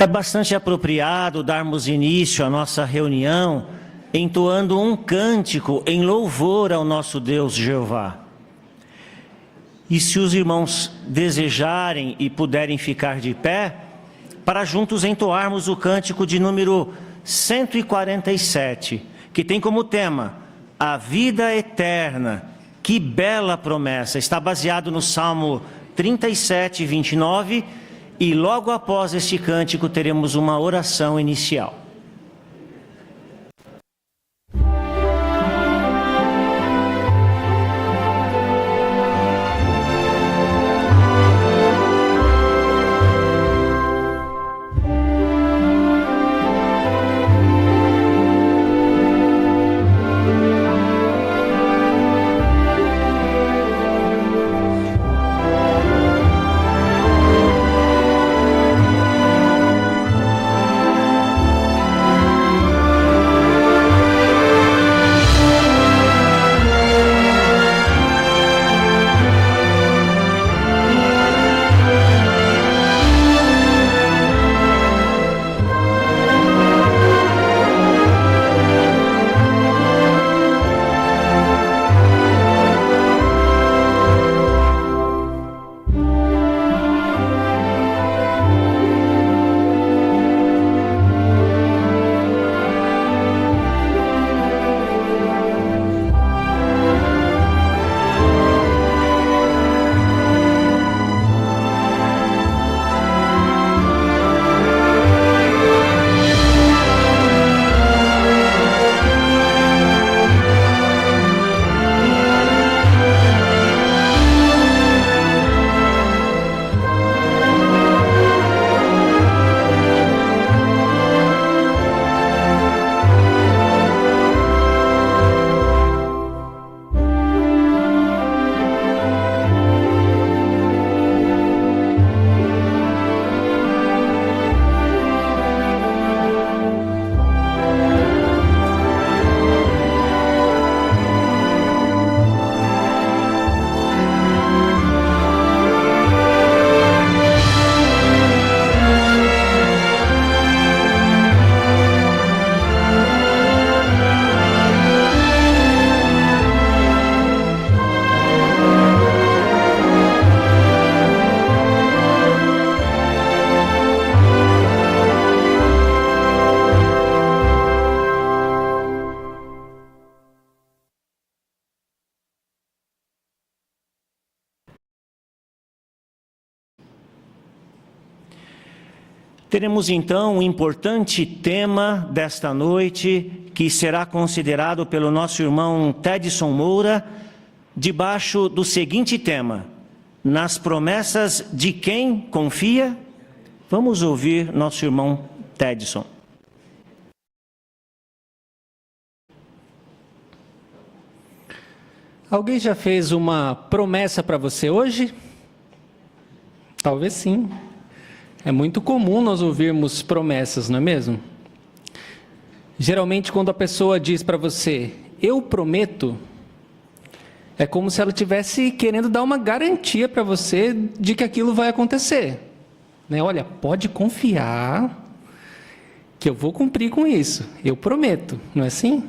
É bastante apropriado darmos início à nossa reunião entoando um cântico em louvor ao nosso Deus Jeová. E se os irmãos desejarem e puderem ficar de pé, para juntos entoarmos o cântico de número 147, que tem como tema a vida eterna. Que bela promessa! Está baseado no Salmo 37, 29, e logo após este cântico teremos uma oração inicial. Teremos então um importante tema desta noite, que será considerado pelo nosso irmão Tedson Moura, debaixo do seguinte tema: nas promessas de quem confia? Vamos ouvir nosso irmão Tedson. Alguém já fez uma promessa para você hoje? Talvez sim. É muito comum nós ouvirmos promessas, não é mesmo? Geralmente, quando a pessoa diz para você, eu prometo, é como se ela estivesse querendo dar uma garantia para você de que aquilo vai acontecer. Né? Olha, pode confiar que eu vou cumprir com isso, eu prometo, não é assim?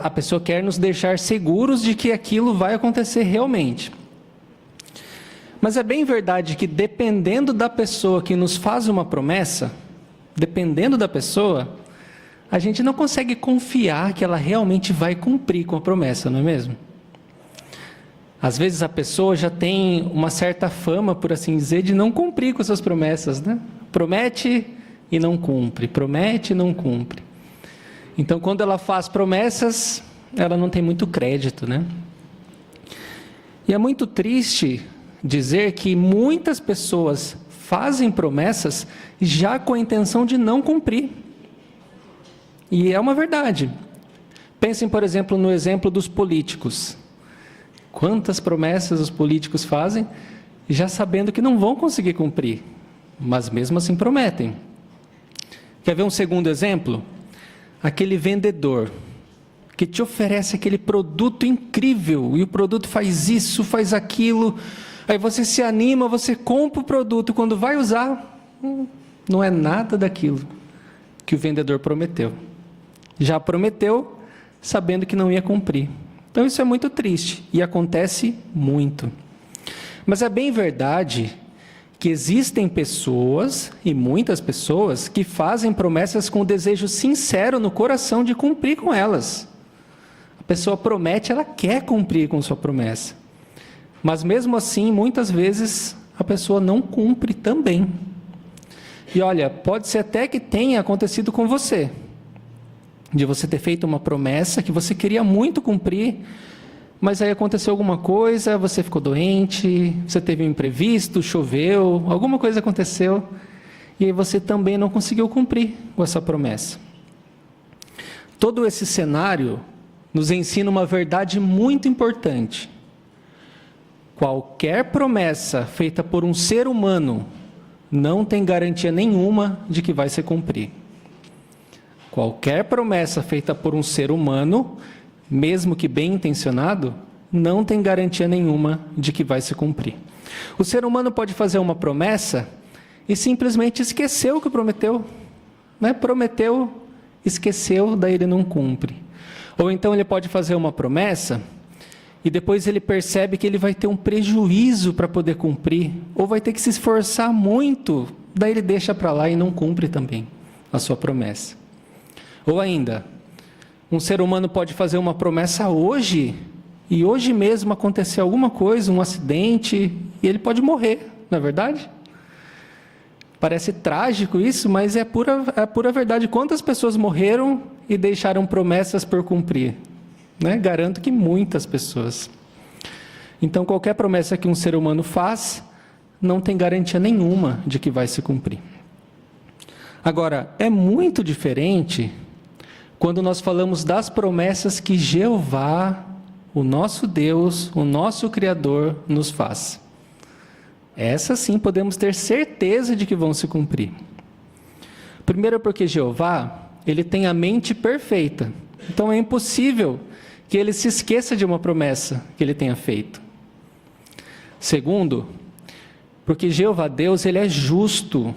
A pessoa quer nos deixar seguros de que aquilo vai acontecer realmente. Mas é bem verdade que dependendo da pessoa que nos faz uma promessa, dependendo da pessoa, a gente não consegue confiar que ela realmente vai cumprir com a promessa, não é mesmo? Às vezes a pessoa já tem uma certa fama, por assim dizer, de não cumprir com suas promessas, né? Promete e não cumpre, promete e não cumpre. Então, quando ela faz promessas, ela não tem muito crédito, né? E é muito triste dizer que muitas pessoas fazem promessas já com a intenção de não cumprir. E é uma verdade. Pensem, por exemplo, no exemplo dos políticos. Quantas promessas os políticos fazem, já sabendo que não vão conseguir cumprir, mas mesmo assim prometem. Quer ver um segundo exemplo? Aquele vendedor que te oferece aquele produto incrível, e o produto faz isso, faz aquilo, aí você se anima, você compra o produto, quando vai usar, não é nada daquilo que o vendedor prometeu. Já prometeu, sabendo que não ia cumprir. Então isso é muito triste e acontece muito. Mas é bem verdade que existem pessoas, e muitas pessoas, que fazem promessas com o desejo sincero no coração de cumprir com elas. A pessoa promete, ela quer cumprir com sua promessa. Mas mesmo assim, muitas vezes, a pessoa não cumpre também. E olha, pode ser até que tenha acontecido com você, de você ter feito uma promessa que você queria muito cumprir, mas aí aconteceu alguma coisa, você ficou doente, você teve um imprevisto, choveu, alguma coisa aconteceu, e aí você também não conseguiu cumprir com essa promessa. Todo esse cenário nos ensina uma verdade muito importante. Qualquer promessa feita por um ser humano não tem garantia nenhuma de que vai se cumprir. Qualquer promessa feita por um ser humano, mesmo que bem intencionado, não tem garantia nenhuma de que vai se cumprir. O ser humano pode fazer uma promessa e simplesmente esquecer o que prometeu. Né? Prometeu, esqueceu, daí ele não cumpre. Ou então ele pode fazer uma promessa e depois ele percebe que ele vai ter um prejuízo para poder cumprir, ou vai ter que se esforçar muito, daí ele deixa para lá e não cumpre também a sua promessa. Ou ainda, um ser humano pode fazer uma promessa hoje, e hoje mesmo acontecer alguma coisa, um acidente, e ele pode morrer, não é verdade? Parece trágico isso, mas é a pura verdade. Quantas pessoas morreram e deixaram promessas por cumprir? Né? Garanto que muitas pessoas. Então, qualquer promessa que um ser humano faz, não tem garantia nenhuma de que vai se cumprir. Agora, é muito diferente quando nós falamos das promessas que Jeová, o nosso Deus, o nosso Criador, nos faz. Essas sim podemos ter certeza de que vão se cumprir. Primeiro porque Jeová, ele tem a mente perfeita. Então é impossível que ele se esqueça de uma promessa que ele tenha feito. Segundo, porque Jeová Deus, ele é justo.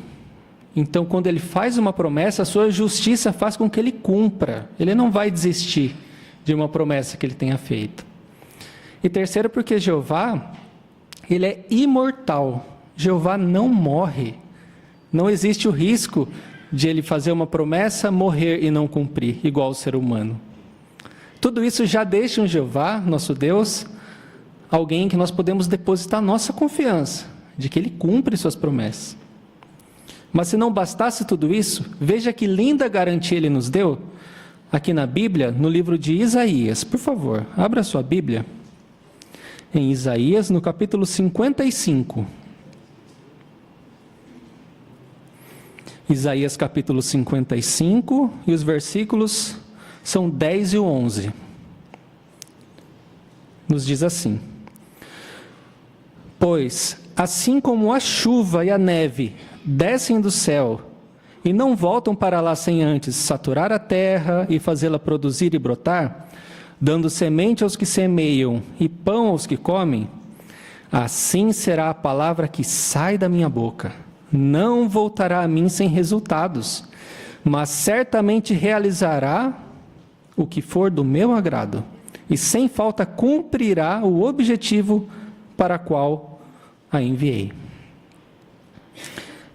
Então, quando ele faz uma promessa, a sua justiça faz com que ele cumpra. Ele não vai desistir de uma promessa que ele tenha feito. E terceiro, porque Jeová, ele é imortal. Jeová não morre. Não existe o risco de ele fazer uma promessa, morrer e não cumprir, igual o ser humano. Tudo isso já deixa em Jeová, nosso Deus, alguém que nós podemos depositar nossa confiança, de que ele cumpre suas promessas. Mas se não bastasse tudo isso, veja que linda garantia ele nos deu, aqui na Bíblia, no livro de Isaías. Por favor, abra sua Bíblia, em Isaías, no capítulo 55. Isaías capítulo 55, e os versículos são 10 e 11. Nos diz assim: pois, assim como a chuva e a neve descem do céu e não voltam para lá sem antes saturar a terra e fazê-la produzir e brotar, dando semente aos que semeiam e pão aos que comem, assim será a palavra que sai da minha boca. Não voltará a mim sem resultados, mas certamente realizará o que for do meu agrado, e sem falta cumprirá o objetivo para qual a enviei.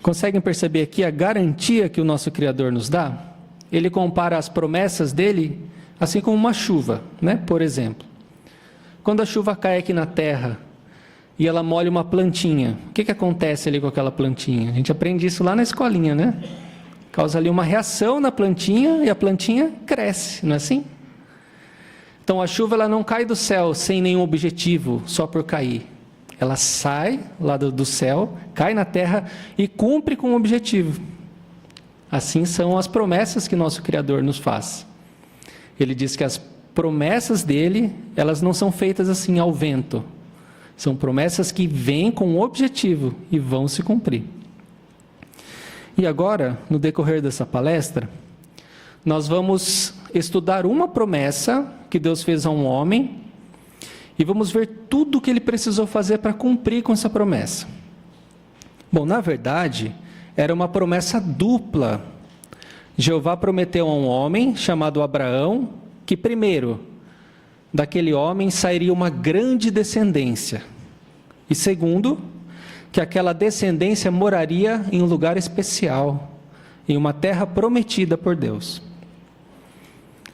Conseguem perceber aqui a garantia que o nosso Criador nos dá? Ele compara as promessas dele assim como uma chuva, né? Por exemplo, quando a chuva cai aqui na terra e ela molha uma plantinha, o que acontece ali com aquela plantinha? A gente aprende isso lá na escolinha, né? Causa ali uma reação na plantinha e a plantinha cresce, não é assim? Então a chuva ela não cai do céu sem nenhum objetivo, só por cair. Ela sai lá do céu, cai na terra e cumpre com um objetivo. Assim são as promessas que nosso Criador nos faz. Ele diz que as promessas dele, elas não são feitas assim ao vento. São promessas que vêm com um objetivo e vão se cumprir. E agora, no decorrer dessa palestra, nós vamos estudar uma promessa que Deus fez a um homem e vamos ver tudo o que ele precisou fazer para cumprir com essa promessa. Bom, na verdade, era uma promessa dupla. Jeová prometeu a um homem chamado Abraão que, primeiro, daquele homem sairia uma grande descendência. E segundo, que aquela descendência moraria em um lugar especial, em uma terra prometida por Deus.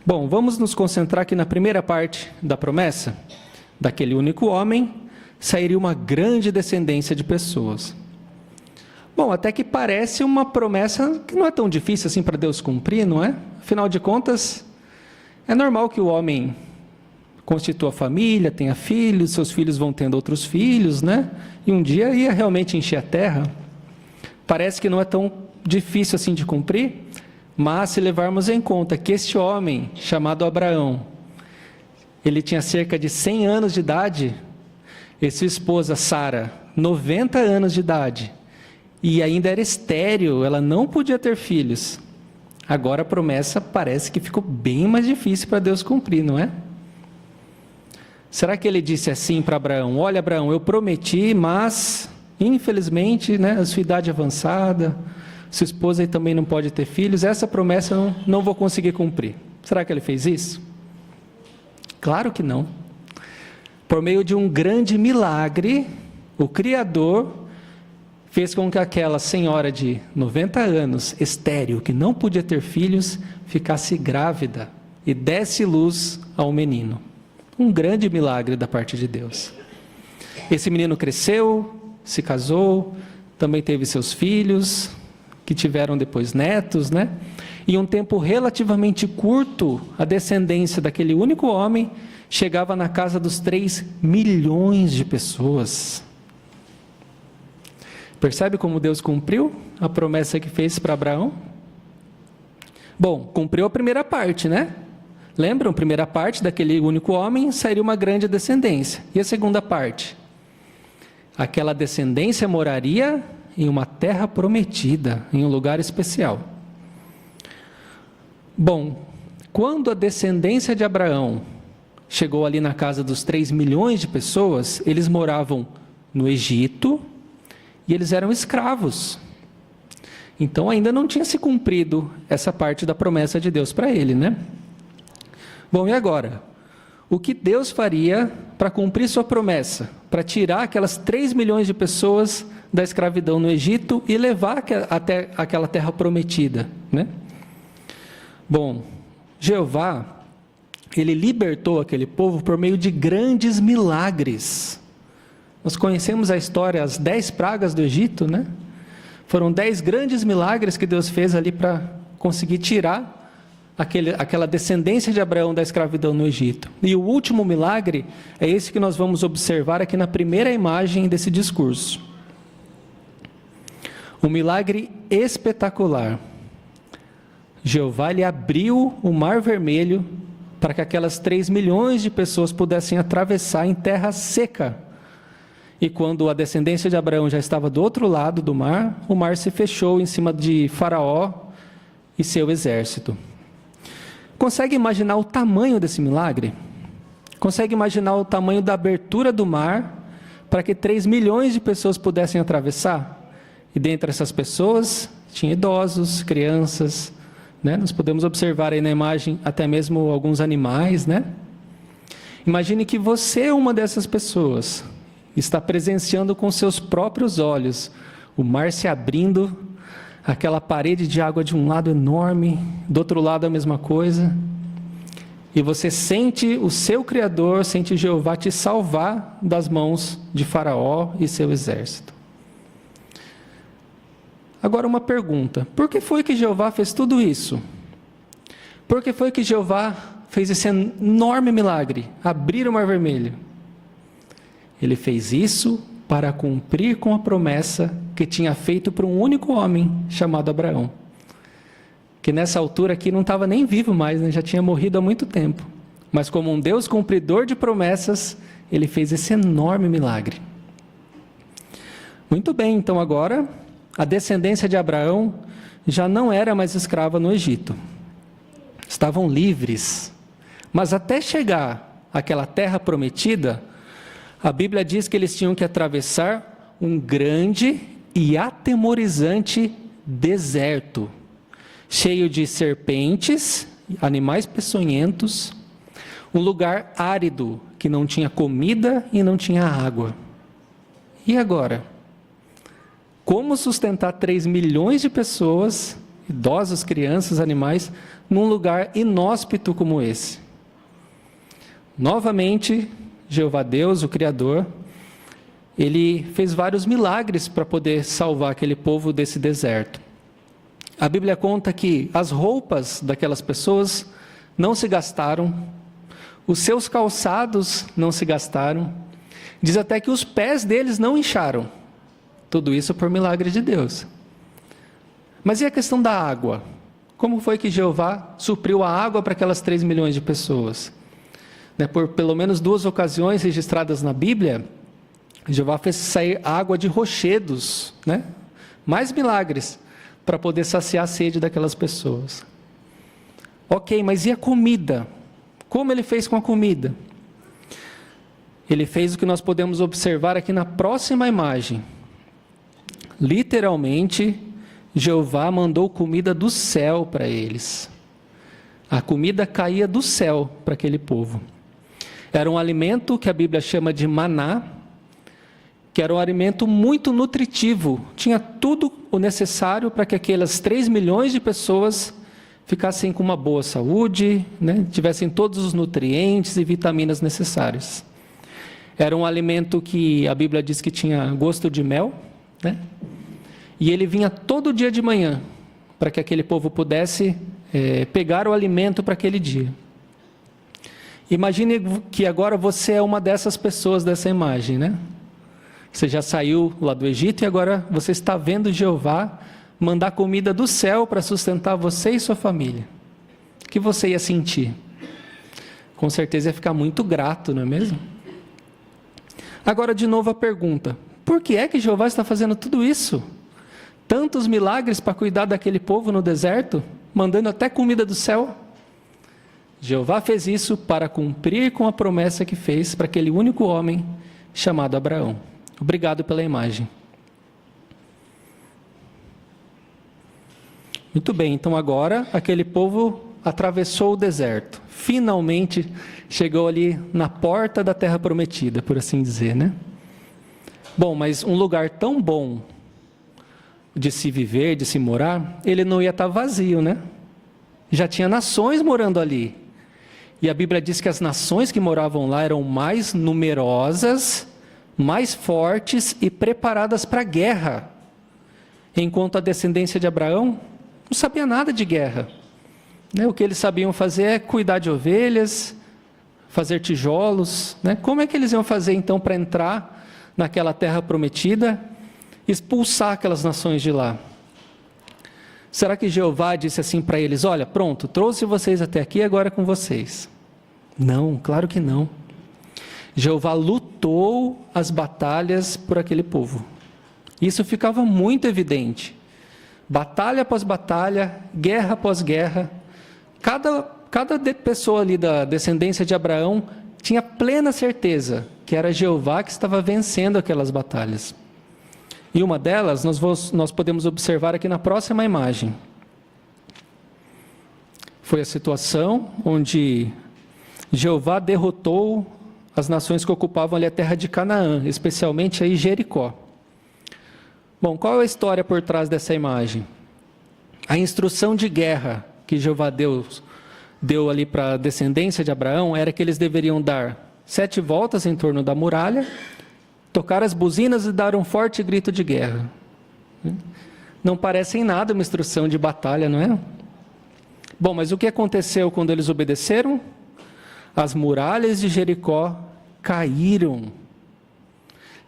Bom, vamos nos concentrar aqui na primeira parte da promessa. Daquele único homem sairia uma grande descendência de pessoas. Bom, até que parece uma promessa que não é tão difícil assim para Deus cumprir, não é? Afinal de contas, é normal que o homem constitua família, tenha filhos, seus filhos vão tendo outros filhos, né? E um dia ia realmente encher a terra. Parece que não é tão difícil assim de cumprir, mas se levarmos em conta que este homem, chamado Abraão, ele tinha cerca de 100 anos de idade, e sua esposa Sara, 90 anos de idade, e ainda era estéril, ela não podia ter filhos. Agora a promessa parece que ficou bem mais difícil para Deus cumprir, não é? Será que ele disse assim para Abraão: olha, Abraão, eu prometi, mas infelizmente, né, a sua idade avançada, sua esposa também não pode ter filhos, essa promessa eu não vou conseguir cumprir. Será que ele fez isso? Claro que não. Por meio de um grande milagre, o Criador fez com que aquela senhora de 90 anos, estéril, que não podia ter filhos, ficasse grávida e desse luz ao menino. Um grande milagre da parte de Deus. Esse menino cresceu, se casou, também teve seus filhos, que tiveram depois netos, né? Em um tempo relativamente curto, a descendência daquele único homem chegava na casa dos 3 milhões de pessoas. Percebe como Deus cumpriu a promessa que fez para Abraão? Bom, cumpriu a primeira parte, né? Lembram? A primeira parte, daquele único homem, sairia uma grande descendência. E a segunda parte? Aquela descendência moraria em uma terra prometida, em um lugar especial. Bom, quando a descendência de Abraão chegou ali na casa dos 3 milhões de pessoas, eles moravam no Egito e eles eram escravos. Então ainda não tinha se cumprido essa parte da promessa de Deus para ele, né? Bom, e agora? O que Deus faria para cumprir sua promessa? Para tirar aquelas 3 milhões de pessoas da escravidão no Egito e levar até aquela terra prometida, né? Bom, Jeová, ele libertou aquele povo por meio de grandes milagres. Nós conhecemos a história, as 10 pragas do Egito, né? Foram 10 grandes milagres que Deus fez ali para conseguir tirar aquela descendência de Abraão da escravidão no Egito. E o último milagre é esse que nós vamos observar aqui na primeira imagem desse discurso. Um milagre espetacular. Jeová lhe abriu o Mar Vermelho para que aquelas 3 milhões de pessoas pudessem atravessar em terra seca. E quando a descendência de Abraão já estava do outro lado do mar, o mar se fechou em cima de Faraó e seu exército. Consegue imaginar o tamanho desse milagre? Consegue imaginar o tamanho da abertura do mar para que 3 milhões de pessoas pudessem atravessar? E dentre essas pessoas, tinha idosos, crianças, né? Nós podemos observar aí na imagem até mesmo alguns animais, né? Imagine que você é uma dessas pessoas, está presenciando com seus próprios olhos o mar se abrindo, aquela parede de água de um lado enorme, do outro lado a mesma coisa, e você sente o seu Criador, sente Jeová te salvar das mãos de Faraó e seu exército. Agora uma pergunta: por que foi que Jeová fez tudo isso? Por que foi que Jeová fez esse enorme milagre, abrir o Mar Vermelho? Ele fez isso para cumprir com a promessa que tinha feito para um único homem chamado Abraão, que nessa altura aqui não estava nem vivo mais, né? Já tinha morrido há muito tempo. Mas como um Deus cumpridor de promessas, ele fez esse enorme milagre. Muito bem, então agora a descendência de Abraão já não era mais escrava no Egito. Estavam livres. Mas até chegar àquela terra prometida, a Bíblia diz que eles tinham que atravessar um grande e atemorizante deserto, cheio de serpentes, animais peçonhentos, um lugar árido, que não tinha comida e não tinha água. E agora? Como sustentar 3 milhões de pessoas, idosos, crianças, animais, num lugar inóspito como esse? Novamente, Jeová Deus, o Criador, ele fez vários milagres para poder salvar aquele povo desse deserto. A Bíblia conta que as roupas daquelas pessoas não se gastaram, os seus calçados não se gastaram, diz até que os pés deles não incharam. Tudo isso por milagre de Deus. Mas e a questão da água? Como foi que Jeová supriu a água para aquelas 3 milhões de pessoas? Por pelo menos 2 ocasiões registradas na Bíblia, Jeová fez sair água de rochedos, mais milagres, para poder saciar a sede daquelas pessoas. Ok, mas e a comida? Como ele fez com a comida? Ele fez o que nós podemos observar aqui na próxima imagem. Literalmente, Jeová mandou comida do céu para eles. A comida caía do céu para aquele povo. Era um alimento que a Bíblia chama de maná, que era um alimento muito nutritivo. Tinha tudo o necessário para que aquelas 3 milhões de pessoas ficassem com uma boa saúde, tivessem todos os nutrientes e vitaminas necessárias. Era um alimento que a Bíblia diz que tinha gosto de mel, e ele vinha todo dia de manhã, para que aquele povo pudesse pegar o alimento para aquele dia. Imagine que agora você é uma dessas pessoas dessa imagem, Você já saiu lá do Egito e agora você está vendo Jeová mandar comida do céu para sustentar você e sua família. O que você ia sentir? Com certeza ia ficar muito grato, não é mesmo? Agora, de novo a pergunta: por que é que Jeová está fazendo tudo isso? Tantos milagres para cuidar daquele povo no deserto, mandando até comida do céu? Jeová fez isso para cumprir com a promessa que fez para aquele único homem chamado Abraão. Obrigado pela imagem. Muito bem, então agora aquele povo atravessou o deserto. Finalmente chegou ali na porta da terra prometida, por assim dizer, Bom, mas um lugar tão bom de se viver, de se morar, ele não ia estar vazio, Já tinha nações morando ali. E a Bíblia diz que as nações que moravam lá eram mais numerosas, mais fortes e preparadas para a guerra. Enquanto a descendência de Abraão não sabia nada de guerra. O que eles sabiam fazer é cuidar de ovelhas, fazer tijolos. Como é que eles iam fazer então para entrar naquela terra prometida, expulsar aquelas nações de lá? Será que Jeová disse assim para eles: olha, pronto, trouxe vocês até aqui, agora é com vocês? Não, claro que não. Jeová lutou as batalhas por aquele povo. Isso ficava muito evidente. Batalha após batalha, guerra após guerra. Cada pessoa ali da descendência de Abraão tinha plena certeza que era Jeová que estava vencendo aquelas batalhas. E uma delas nós podemos observar aqui na próxima imagem. Foi a situação onde Jeová derrotou as nações que ocupavam ali a terra de Canaã, especialmente aí Jericó. Bom, qual é a história por trás dessa imagem? A instrução de guerra que Jeová Deus deu ali para a descendência de Abraão era que eles deveriam dar 7 voltas em torno da muralha, tocar as buzinas e dar um forte grito de guerra. Não parece em nada uma instrução de batalha, não é? Bom, mas o que aconteceu quando eles obedeceram? As muralhas de Jericó caíram.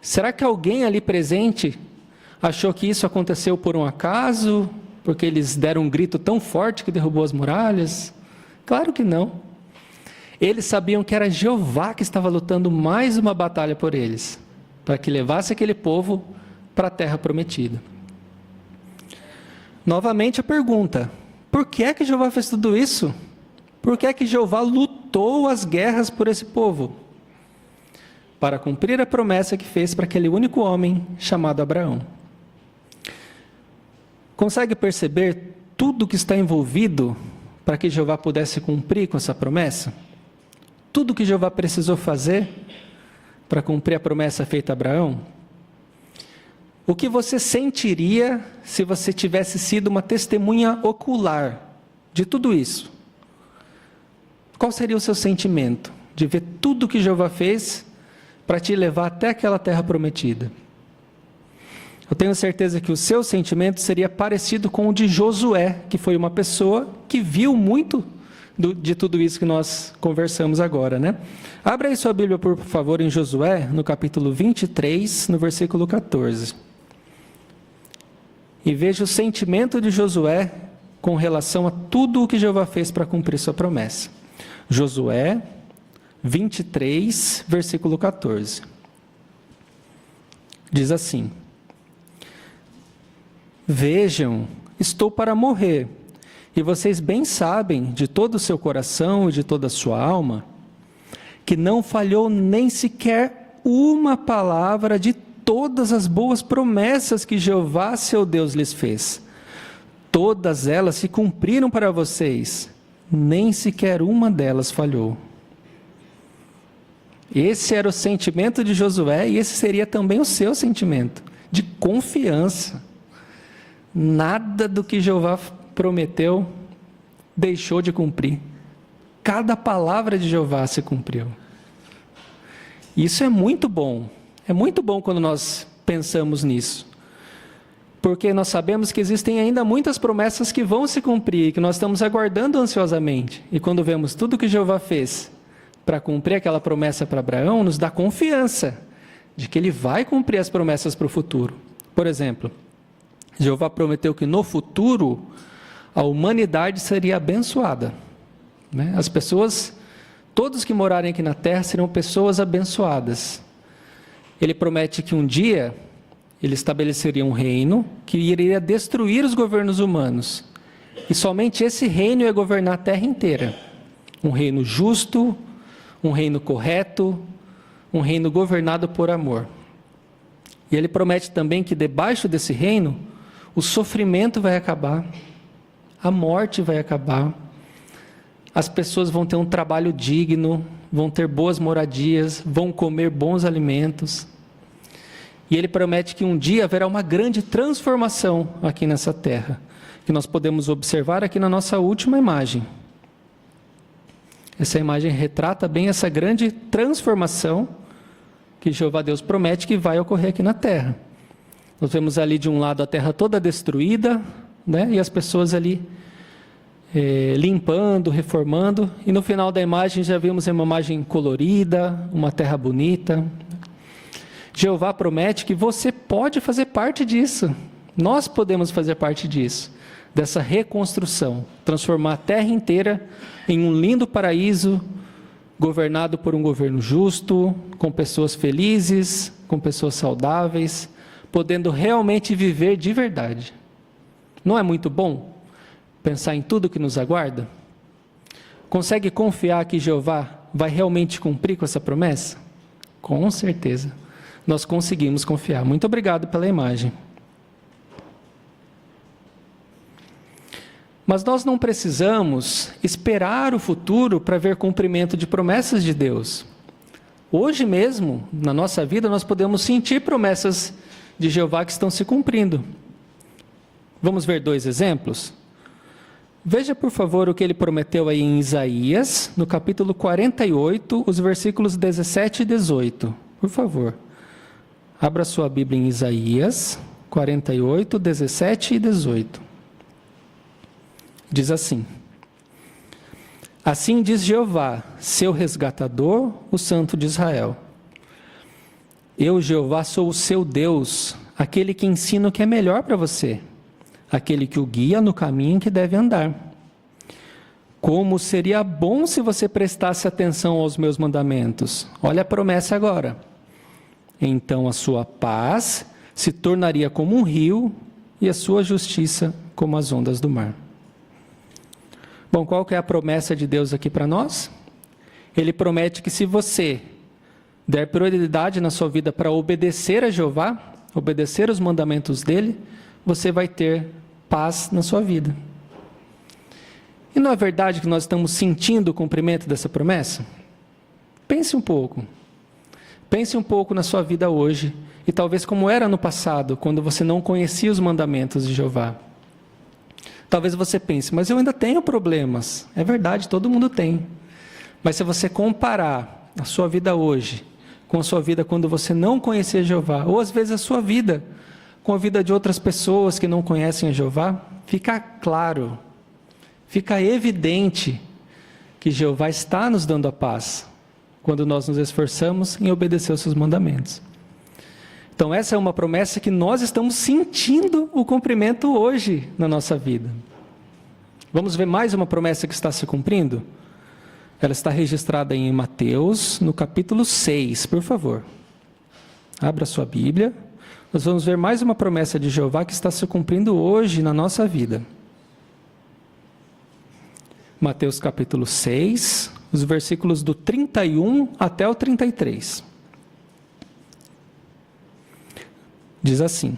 Será que alguém ali presente achou que isso aconteceu por um acaso? Porque eles deram um grito tão forte que derrubou as muralhas? Claro que não. Eles sabiam que era Jeová que estava lutando mais uma batalha por eles, para que levasse aquele povo para a terra prometida. Novamente a pergunta: por que é que Jeová fez tudo isso? Por que é que Jeová lutou as guerras por esse povo? Para cumprir a promessa que fez para aquele único homem chamado Abraão. Consegue perceber tudo que está envolvido para que Jeová pudesse cumprir com essa promessa? Tudo que Jeová precisou fazer para cumprir a promessa feita a Abraão? O que você sentiria se você tivesse sido uma testemunha ocular de tudo isso? Qual seria o seu sentimento de ver tudo que Jeová fez para te levar até aquela terra prometida? Eu tenho certeza que o seu sentimento seria parecido com o de Josué, que foi uma pessoa que viu muito de tudo isso que nós conversamos agora, né? Abra aí sua Bíblia, por favor, em Josué, no capítulo 23, no versículo 14. E veja o sentimento de Josué com relação a tudo o que Jeová fez para cumprir sua promessa. Josué 23, versículo 14. Diz assim: Vejam, estou para morrer, e vocês bem sabem, de todo o seu coração e de toda a sua alma, que não falhou nem sequer uma palavra de todas as boas promessas que Jeová, seu Deus, lhes fez. Todas elas se cumpriram para vocês, nem sequer uma delas falhou. Esse era o sentimento de Josué, e esse seria também o seu sentimento, de confiança. Nada do que Jeová prometeu deixou de cumprir. Cada palavra de Jeová se cumpriu. Isso é muito bom. É muito bom quando nós pensamos nisso. Porque nós sabemos que existem ainda muitas promessas que vão se cumprir, que nós estamos aguardando ansiosamente. E quando vemos tudo que Jeová fez para cumprir aquela promessa para Abraão, nos dá confiança de que ele vai cumprir as promessas para o futuro. Por exemplo, Jeová prometeu que no futuro a humanidade seria abençoada, né? As pessoas, todos que morarem aqui na terra serão pessoas abençoadas. Ele promete que um dia ele estabeleceria um reino que iria destruir os governos humanos. E somente esse reino ia governar a terra inteira. Um reino justo, um reino correto, um reino governado por amor. E ele promete também que debaixo desse reino o sofrimento vai acabar, a morte vai acabar, as pessoas vão ter um trabalho digno, vão ter boas moradias, vão comer bons alimentos. E ele promete que um dia haverá uma grande transformação aqui nessa terra, que nós podemos observar aqui na nossa última imagem. Essa imagem retrata bem essa grande transformação que Jeová Deus promete que vai ocorrer aqui na terra. Nós vemos ali de um lado a terra toda destruída, né? E as pessoas ali limpando, reformando, e no final da imagem já vimos uma imagem colorida, uma terra bonita. Jeová promete que você pode fazer parte disso, nós podemos fazer parte disso, dessa reconstrução, transformar a terra inteira em um lindo paraíso, governado por um governo justo, com pessoas felizes, com pessoas saudáveis, podendo realmente viver de verdade. Não é muito bom pensar em tudo que nos aguarda? Consegue confiar que Jeová vai realmente cumprir com essa promessa? Com certeza, nós conseguimos confiar. Muito obrigado pela imagem. Mas nós não precisamos esperar o futuro para ver cumprimento de promessas de Deus. Hoje mesmo, na nossa vida, nós podemos sentir promessas de Jeová que estão se cumprindo. Vamos ver 2 exemplos? Veja, por favor, o que ele prometeu aí em Isaías, no capítulo 48, os versículos 17 e 18. Por favor, abra sua Bíblia em Isaías 48, 17 e 18. Diz assim: Assim diz Jeová, seu resgatador, o Santo de Israel. Eu, Jeová, sou o seu Deus, aquele que ensina o que é melhor para você, aquele que o guia no caminho que deve andar. Como seria bom se você prestasse atenção aos meus mandamentos. Olha a promessa agora. Então a sua paz se tornaria como um rio e a sua justiça como as ondas do mar. Bom, qual que é a promessa de Deus aqui para nós? Ele promete que se você der prioridade na sua vida para obedecer a Jeová, obedecer os mandamentos dele, você vai ter paz na sua vida. E não é verdade que nós estamos sentindo o cumprimento dessa promessa? Pense um pouco. Pense um pouco na sua vida hoje, e talvez como era no passado, quando você não conhecia os mandamentos de Jeová. Talvez você pense, mas eu ainda tenho problemas. É verdade, todo mundo tem. Mas se você comparar a sua vida hoje com a sua vida quando você não conhecia Jeová, ou às vezes a sua vida com a vida de outras pessoas que não conhecem a Jeová, fica claro, fica evidente que Jeová está nos dando a paz quando nós nos esforçamos em obedecer os seus mandamentos. Então essa é uma promessa que nós estamos sentindo o cumprimento hoje na nossa vida. Vamos ver mais uma promessa que está se cumprindo? Ela está registrada em Mateus, no capítulo 6, por favor. Abra sua Bíblia. Nós vamos ver mais uma promessa de Jeová que está se cumprindo hoje na nossa vida. Mateus capítulo 6, os versículos do 31 até o 33. Diz assim: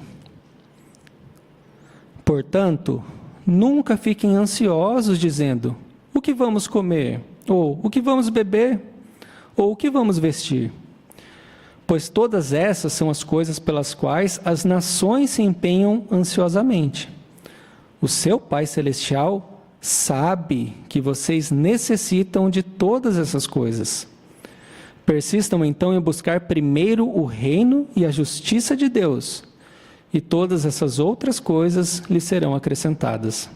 portanto, nunca fiquem ansiosos dizendo, o que vamos comer? Ou o que vamos beber? Ou o que vamos vestir? Pois todas essas são as coisas pelas quais as nações se empenham ansiosamente. O seu Pai Celestial sabe que vocês necessitam de todas essas coisas. Persistam então em buscar primeiro o reino e a justiça de Deus, e todas essas outras coisas lhes serão acrescentadas.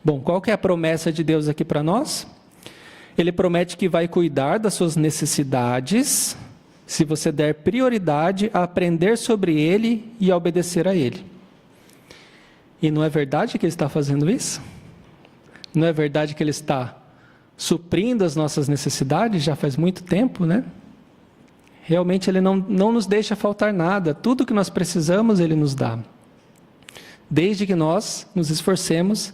Bom, qual que é a promessa de Deus aqui para nós? Ele promete que vai cuidar das suas necessidades, se você der prioridade a aprender sobre Ele e a obedecer a Ele. E não é verdade que Ele está fazendo isso? Não é verdade que Ele está suprindo as nossas necessidades já faz muito tempo, né? Realmente Ele não nos deixa faltar nada. Tudo que nós precisamos, Ele nos dá. Desde que nós nos esforcemos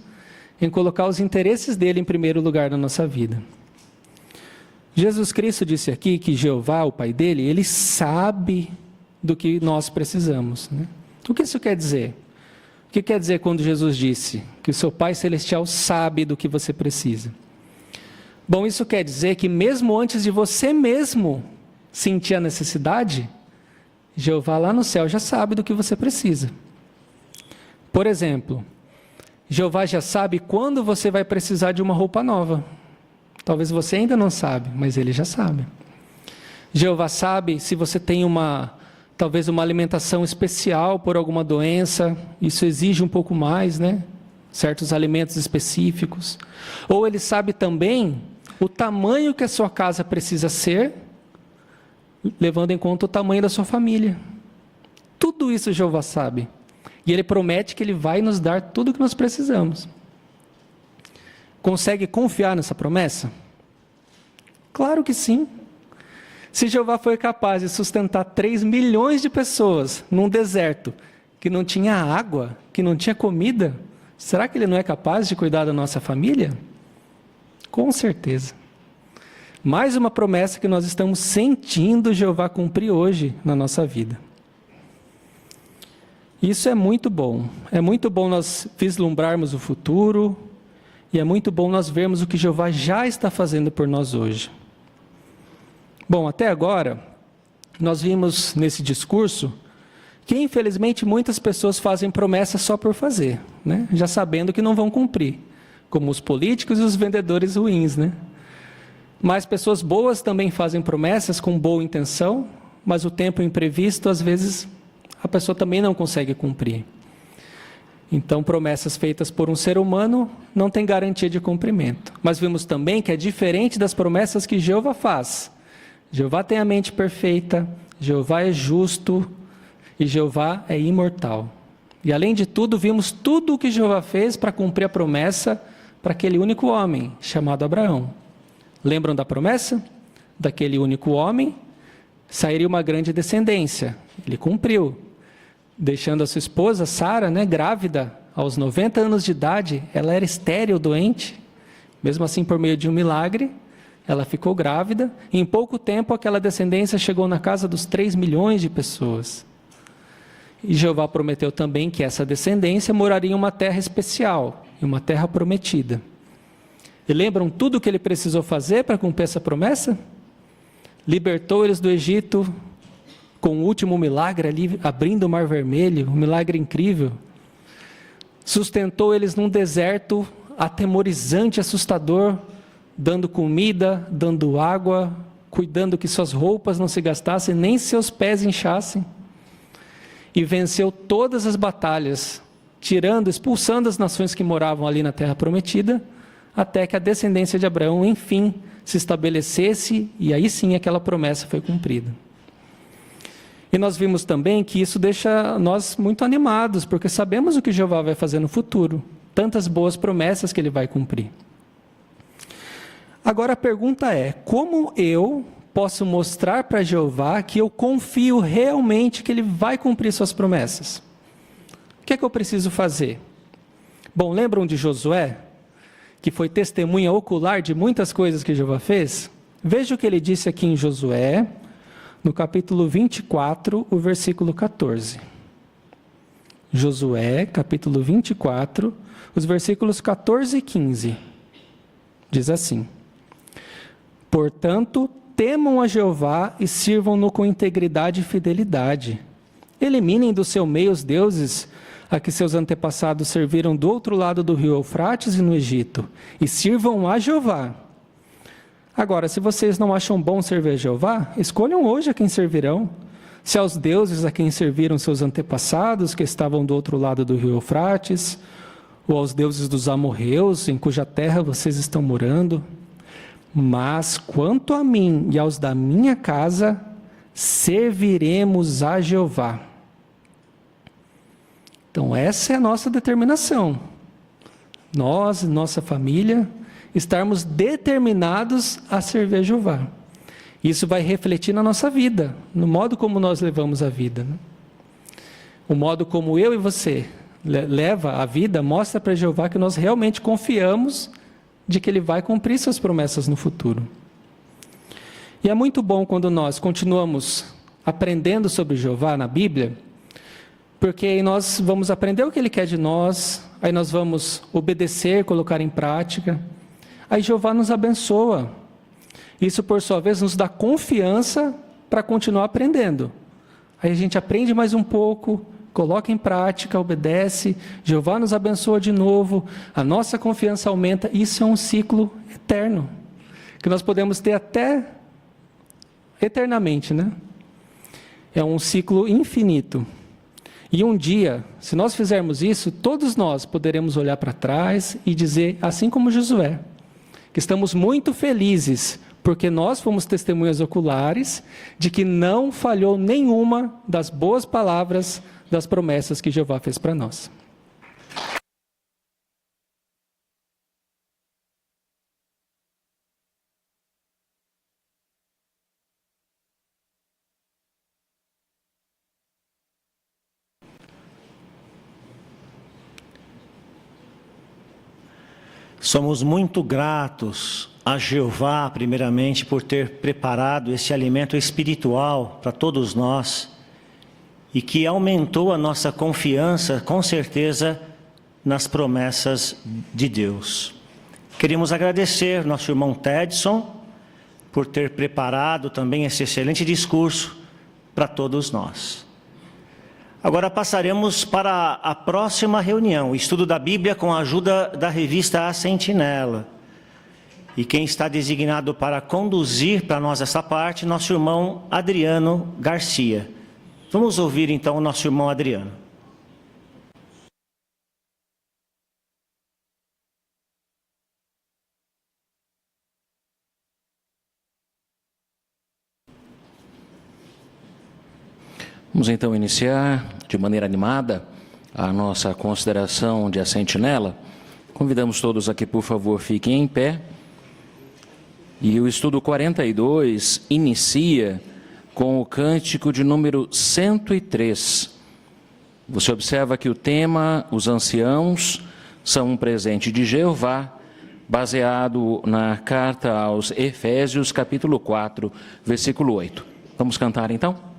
em colocar os interesses dEle em primeiro lugar na nossa vida. Jesus Cristo disse aqui que Jeová, o Pai dele, Ele sabe do que nós precisamos, né? O que isso quer dizer? O que quer dizer quando Jesus disse que o seu Pai Celestial sabe do que você precisa? Bom, isso quer dizer que mesmo antes de você mesmo sentir a necessidade, Jeová lá no céu já sabe do que você precisa. Por exemplo, Jeová já sabe quando você vai precisar de uma roupa nova. Talvez você ainda não sabe, mas Ele já sabe. Jeová sabe se você tem talvez uma alimentação especial por alguma doença, isso exige um pouco mais, né? Certos alimentos específicos. Ou Ele sabe também o tamanho que a sua casa precisa ser, levando em conta o tamanho da sua família. Tudo isso Jeová sabe. E Ele promete que Ele vai nos dar tudo o que nós precisamos. Consegue confiar nessa promessa? Claro que sim. Se Jeová foi capaz de sustentar 3 milhões de pessoas num deserto que não tinha água, que não tinha comida, será que Ele não é capaz de cuidar da nossa família? Com certeza. Mais uma promessa que nós estamos sentindo Jeová cumprir hoje na nossa vida. Isso é muito bom. É muito bom nós vislumbrarmos o futuro, e é muito bom nós vermos o que Jeová já está fazendo por nós hoje. Bom, até agora, nós vimos nesse discurso que infelizmente muitas pessoas fazem promessas só por fazer, né? Já sabendo que não vão cumprir, como os políticos e os vendedores ruins, né? Mas pessoas boas também fazem promessas com boa intenção, mas o tempo imprevisto, às vezes, a pessoa também não consegue cumprir. Então, promessas feitas por um ser humano não têm garantia de cumprimento. Mas vimos também que é diferente das promessas que Jeová faz. Jeová tem a mente perfeita, Jeová é justo e Jeová é imortal. E além de tudo, vimos tudo o que Jeová fez para cumprir a promessa para aquele único homem, chamado Abraão. Lembram da promessa? Daquele único homem sairia uma grande descendência. Ele cumpriu. Deixando a sua esposa, Sara, grávida, aos 90 anos de idade, ela era estéril, doente. Mesmo assim, por meio de um milagre, ela ficou grávida. E em pouco tempo, aquela descendência chegou na casa dos 3 milhões de pessoas. E Jeová prometeu também que essa descendência moraria em uma terra especial, em uma terra prometida. E lembram tudo o que ele precisou fazer para cumprir essa promessa? Libertou eles do Egito com o último milagre ali, abrindo o Mar Vermelho, um milagre incrível. Sustentou eles num deserto atemorizante, assustador, dando comida, dando água, cuidando que suas roupas não se gastassem, nem seus pés inchassem. E venceu todas as batalhas, expulsando as nações que moravam ali na terra prometida, até que a descendência de Abraão, enfim, se estabelecesse, e aí sim aquela promessa foi cumprida. E nós vimos também que isso deixa nós muito animados, porque sabemos o que Jeová vai fazer no futuro, tantas boas promessas que ele vai cumprir. Agora a pergunta é, como eu posso mostrar para Jeová que eu confio realmente que ele vai cumprir suas promessas? O que é que eu preciso fazer? Bom, lembram de Josué, que foi testemunha ocular de muitas coisas que Jeová fez? Veja o que ele disse aqui em Josué, no capítulo 24, o versículo 14. Josué, capítulo 24, os versículos 14 e 15. Diz assim: portanto, temam a Jeová e sirvam-no com integridade e fidelidade. Eliminem do seu meio os deuses a que seus antepassados serviram do outro lado do rio Eufrates e no Egito, e sirvam a Jeová. Agora, se vocês não acham bom servir a Jeová, escolham hoje a quem servirão. Se aos deuses a quem serviram seus antepassados, que estavam do outro lado do rio Eufrates, ou aos deuses dos amorreus, em cuja terra vocês estão morando. Mas quanto a mim e aos da minha casa, serviremos a Jeová. Então essa é a nossa determinação. Nós, nossa família, estarmos determinados a servir a Jeová. Isso vai refletir na nossa vida, no modo como nós levamos a vida, né? O modo como eu e você leva a vida mostra para Jeová que nós realmente confiamos de que ele vai cumprir suas promessas no futuro. E é muito bom quando nós continuamos aprendendo sobre Jeová na Bíblia, porque aí nós vamos aprender o que ele quer de nós, aí nós vamos obedecer, colocar em prática, aí Jeová nos abençoa. Isso, por sua vez, nos dá confiança para continuar aprendendo. Aí a gente aprende mais um pouco, coloca em prática, obedece, Jeová nos abençoa de novo, a nossa confiança aumenta. Isso é um ciclo eterno, que nós podemos ter até eternamente, né? É um ciclo infinito. E um dia, se nós fizermos isso, todos nós poderemos olhar para trás e dizer, assim como Josué, que estamos muito felizes, porque nós fomos testemunhas oculares de que não falhou nenhuma das boas palavras, das promessas que Jeová fez para nós. Somos muito gratos a Jeová, primeiramente, por ter preparado esse alimento espiritual para todos nós e que aumentou a nossa confiança, com certeza, nas promessas de Deus. Queremos agradecer nosso irmão Tedson por ter preparado também esse excelente discurso para todos nós. Agora passaremos para a próxima reunião, o estudo da Bíblia com a ajuda da revista A Sentinela. E quem está designado para conduzir para nós essa parte, nosso irmão Adriano Garcia. Vamos ouvir então o nosso irmão Adriano. Vamos então iniciar de maneira animada a nossa consideração de A Sentinela. Convidamos todos aqui, por favor, fiquem em pé. E o estudo 42 inicia com o cântico de número 103. Você observa que o tema, os anciãos, são um presente de Jeová, baseado na carta aos Efésios, capítulo 4, versículo 8. Vamos cantar então?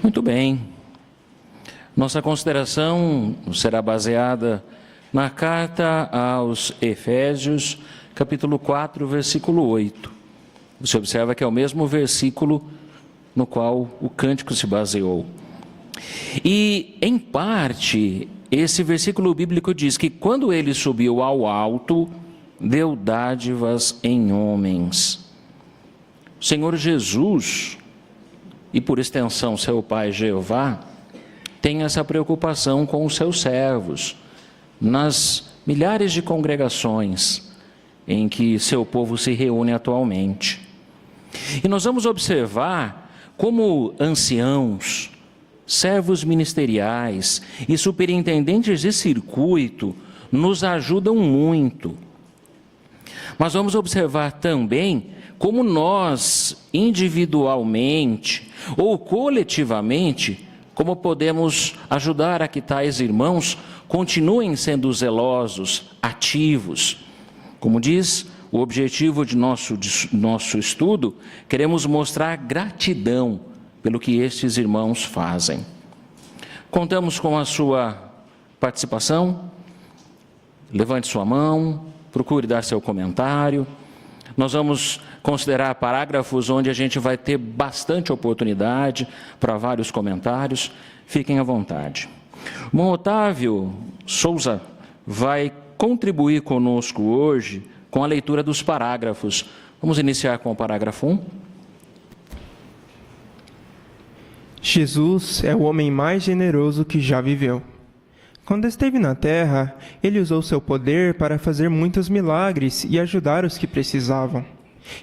Muito bem. Nossa consideração será baseada na carta aos Efésios, capítulo 4, versículo 8. Você observa que é o mesmo versículo no qual o cântico se baseou. E, em parte, esse versículo bíblico diz que quando ele subiu ao alto, deu dádivas em homens. O Senhor Jesus, e por extensão seu Pai Jeová, tem essa preocupação com os seus servos, nas milhares de congregações em que seu povo se reúne atualmente. E nós vamos observar como anciãos, servos ministeriais e superintendentes de circuito nos ajudam muito. Mas vamos observar também como nós, individualmente ou coletivamente, como podemos ajudar a que tais irmãos continuem sendo zelosos, ativos. Como diz o objetivo de nosso estudo, queremos mostrar gratidão pelo que estes irmãos fazem. Contamos com a sua participação. Levante sua mão, procure dar seu comentário. Nós vamos considerar parágrafos onde a gente vai ter bastante oportunidade para vários comentários. Fiquem à vontade. O irmão Otávio Souza vai contribuir conosco hoje com a leitura dos parágrafos. Vamos iniciar com o parágrafo 1. Jesus é o homem mais generoso que já viveu. Quando esteve na terra, ele usou seu poder para fazer muitos milagres e ajudar os que precisavam.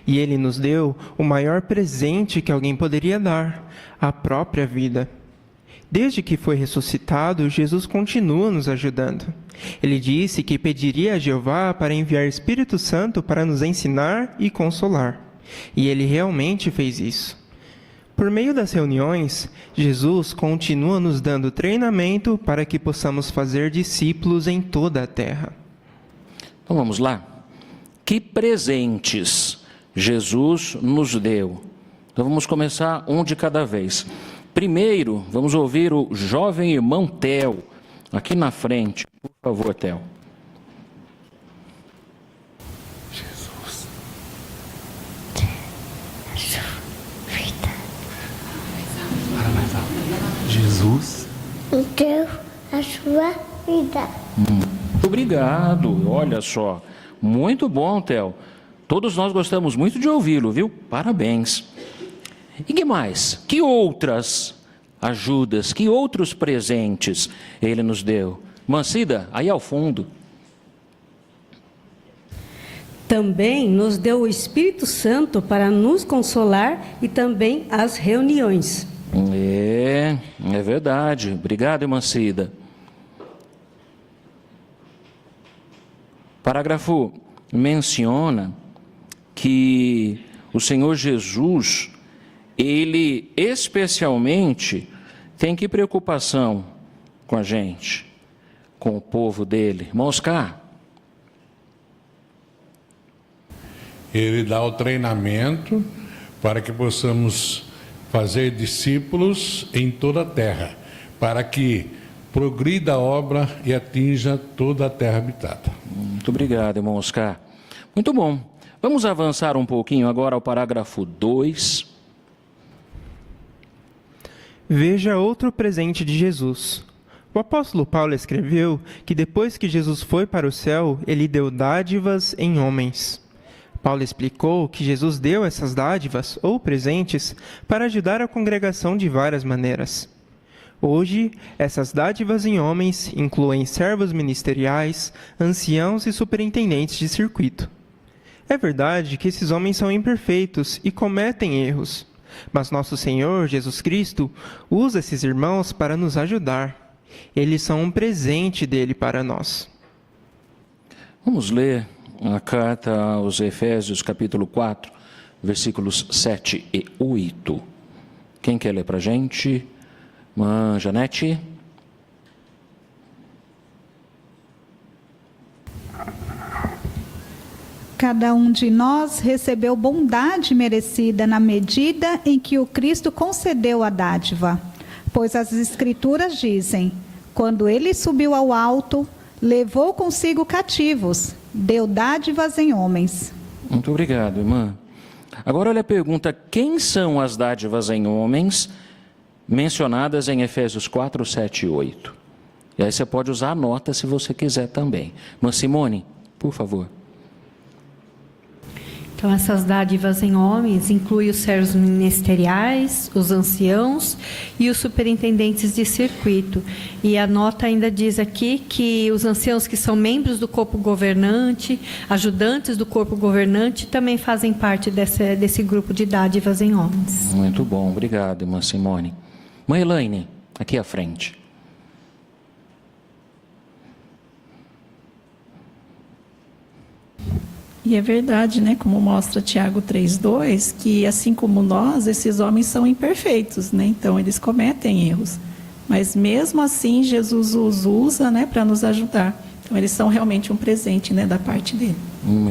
E ele nos deu o maior presente que alguém poderia dar, a própria vida. Desde que foi ressuscitado, Jesus continua nos ajudando. Ele disse que pediria a Jeová para enviar Espírito Santo para nos ensinar e consolar. E ele realmente fez isso. Por meio das reuniões, Jesus continua nos dando treinamento para que possamos fazer discípulos em toda a terra. Então vamos lá. Que presentes Jesus nos deu? Então vamos começar um de cada vez. Primeiro, vamos ouvir o jovem irmão Theo, aqui na frente. Por favor, Theo. Jesus. Jesus deu a sua vida. Muito obrigado. Olha só. Muito bom, Theo. Todos nós gostamos muito de ouvi-lo, viu? Parabéns. E que mais? Que outras ajudas, que outros presentes ele nos deu? Mancida, aí ao fundo. Também nos deu o Espírito Santo para nos consolar e também as reuniões. É verdade. Obrigado, irmã Cida. Parágrafo menciona que o Senhor Jesus, ele especialmente tem que preocupação com a gente, com o povo dele. Irmão Oscar. Ele dá o treinamento para que possamos fazer discípulos em toda a terra, para que progrida a obra e atinja toda a terra habitada. Muito obrigado, irmão Oscar. Muito bom. Vamos avançar um pouquinho agora ao parágrafo 2. Veja outro presente de Jesus. O apóstolo Paulo escreveu que depois que Jesus foi para o céu, ele deu dádivas em homens. Paulo explicou que Jesus deu essas dádivas, ou presentes, para ajudar a congregação de várias maneiras. Hoje, essas dádivas em homens incluem servos ministeriais, anciãos e superintendentes de circuito. É verdade que esses homens são imperfeitos e cometem erros, mas nosso Senhor Jesus Cristo usa esses irmãos para nos ajudar. Eles são um presente dele para nós. Vamos ler a carta aos Efésios, capítulo 4, versículos 7 e 8. Quem quer ler para a gente? Irmã Janete. Cada um de nós recebeu bondade merecida na medida em que o Cristo concedeu a dádiva. Pois as Escrituras dizem: quando ele subiu ao alto, levou consigo cativos, deu dádivas em homens. Muito obrigado, irmã. Agora olha a pergunta: quem são as dádivas em homens mencionadas em Efésios 4, 7 e 8? E aí você pode usar a nota se você quiser também. Irmã Simone, por favor. Então, essas dádivas em homens incluem os servos ministeriais, os anciãos e os superintendentes de circuito. E a nota ainda diz aqui que os anciãos que são membros do corpo governante, ajudantes do corpo governante, também fazem parte desse grupo de dádivas em homens. Muito bom, obrigado, irmã Simone. Mãe Elaine, aqui à frente. E é verdade, né, como mostra Tiago 3,2, que assim como nós, esses homens são imperfeitos, né, então eles cometem erros. Mas mesmo assim, Jesus os usa, né, para nos ajudar. Então eles são realmente um presente, né, da parte dele.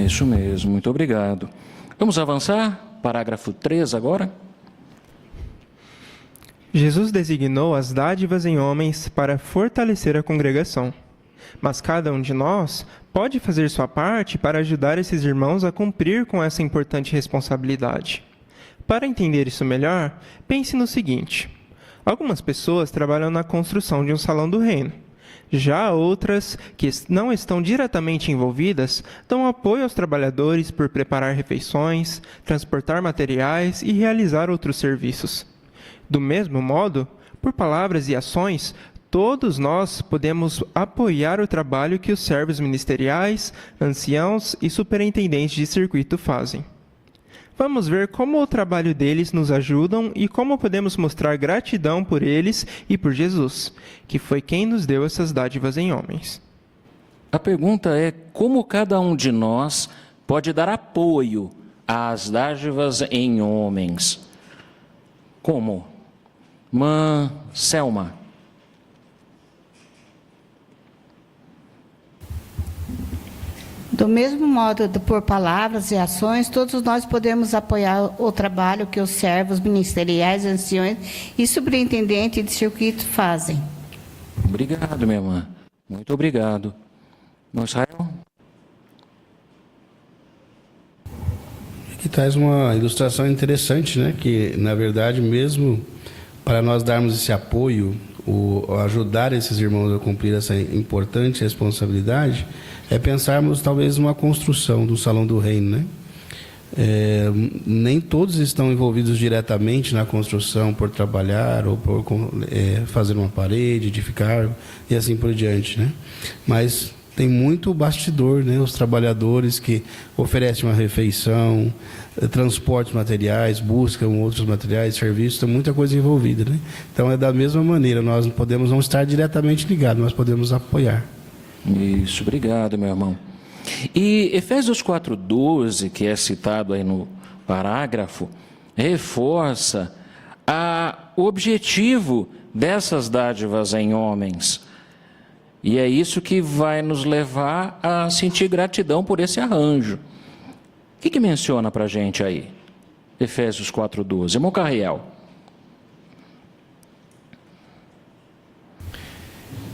Isso mesmo, muito obrigado. Vamos avançar? Parágrafo 3 agora. Jesus designou as dádivas em homens para fortalecer a congregação. Mas cada um de nós pode fazer sua parte para ajudar esses irmãos a cumprir com essa importante responsabilidade. Para entender isso melhor, pense no seguinte: algumas pessoas trabalham na construção de um salão do reino. Já outras, que não estão diretamente envolvidas, dão apoio aos trabalhadores por preparar refeições, transportar materiais e realizar outros serviços. Do mesmo modo, por palavras e ações, todos nós podemos apoiar o trabalho que os servos ministeriais, anciãos e superintendentes de circuito fazem. Vamos ver como o trabalho deles nos ajudam e como podemos mostrar gratidão por eles e por Jesus, que foi quem nos deu essas dádivas em homens. A pergunta é: como cada um de nós pode dar apoio às dádivas em homens? Como? Irmã Selma. Do mesmo modo, por palavras e ações, todos nós podemos apoiar o trabalho que os servos ministeriais, anciões e superintendentes de circuito fazem. Obrigado, minha irmã. Muito obrigado. Irmão Israel? Aqui traz uma ilustração interessante, né? Que, na verdade, mesmo para nós darmos esse apoio, ajudar esses irmãos a cumprir essa importante responsabilidade, é pensarmos talvez numa construção do Salão do Reino, né? Nem todos estão envolvidos diretamente na construção por trabalhar ou por fazer uma parede, edificar e assim por diante, né? Mas tem muito bastidor, né? Os trabalhadores que oferecem uma refeição, transportes materiais, buscam outros materiais, serviços, tem muita coisa envolvida, né? Então é da mesma maneira, nós podemos não estar diretamente ligados, mas podemos apoiar. Isso, obrigado, meu irmão. E Efésios 4,12, que é citado aí no parágrafo, reforça o objetivo dessas dádivas em homens. E é isso que vai nos levar a sentir gratidão por esse arranjo. O que menciona para a gente aí? Efésios 4,12. Irmão Carriel.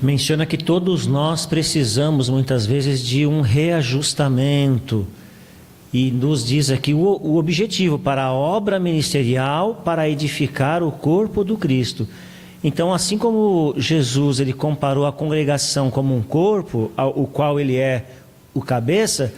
Menciona que todos nós precisamos, muitas vezes, de um reajustamento. E nos diz aqui o objetivo para a obra ministerial, para edificar o corpo do Cristo. Então, assim como Jesus ele comparou a congregação como um corpo, o qual ele é o cabeça,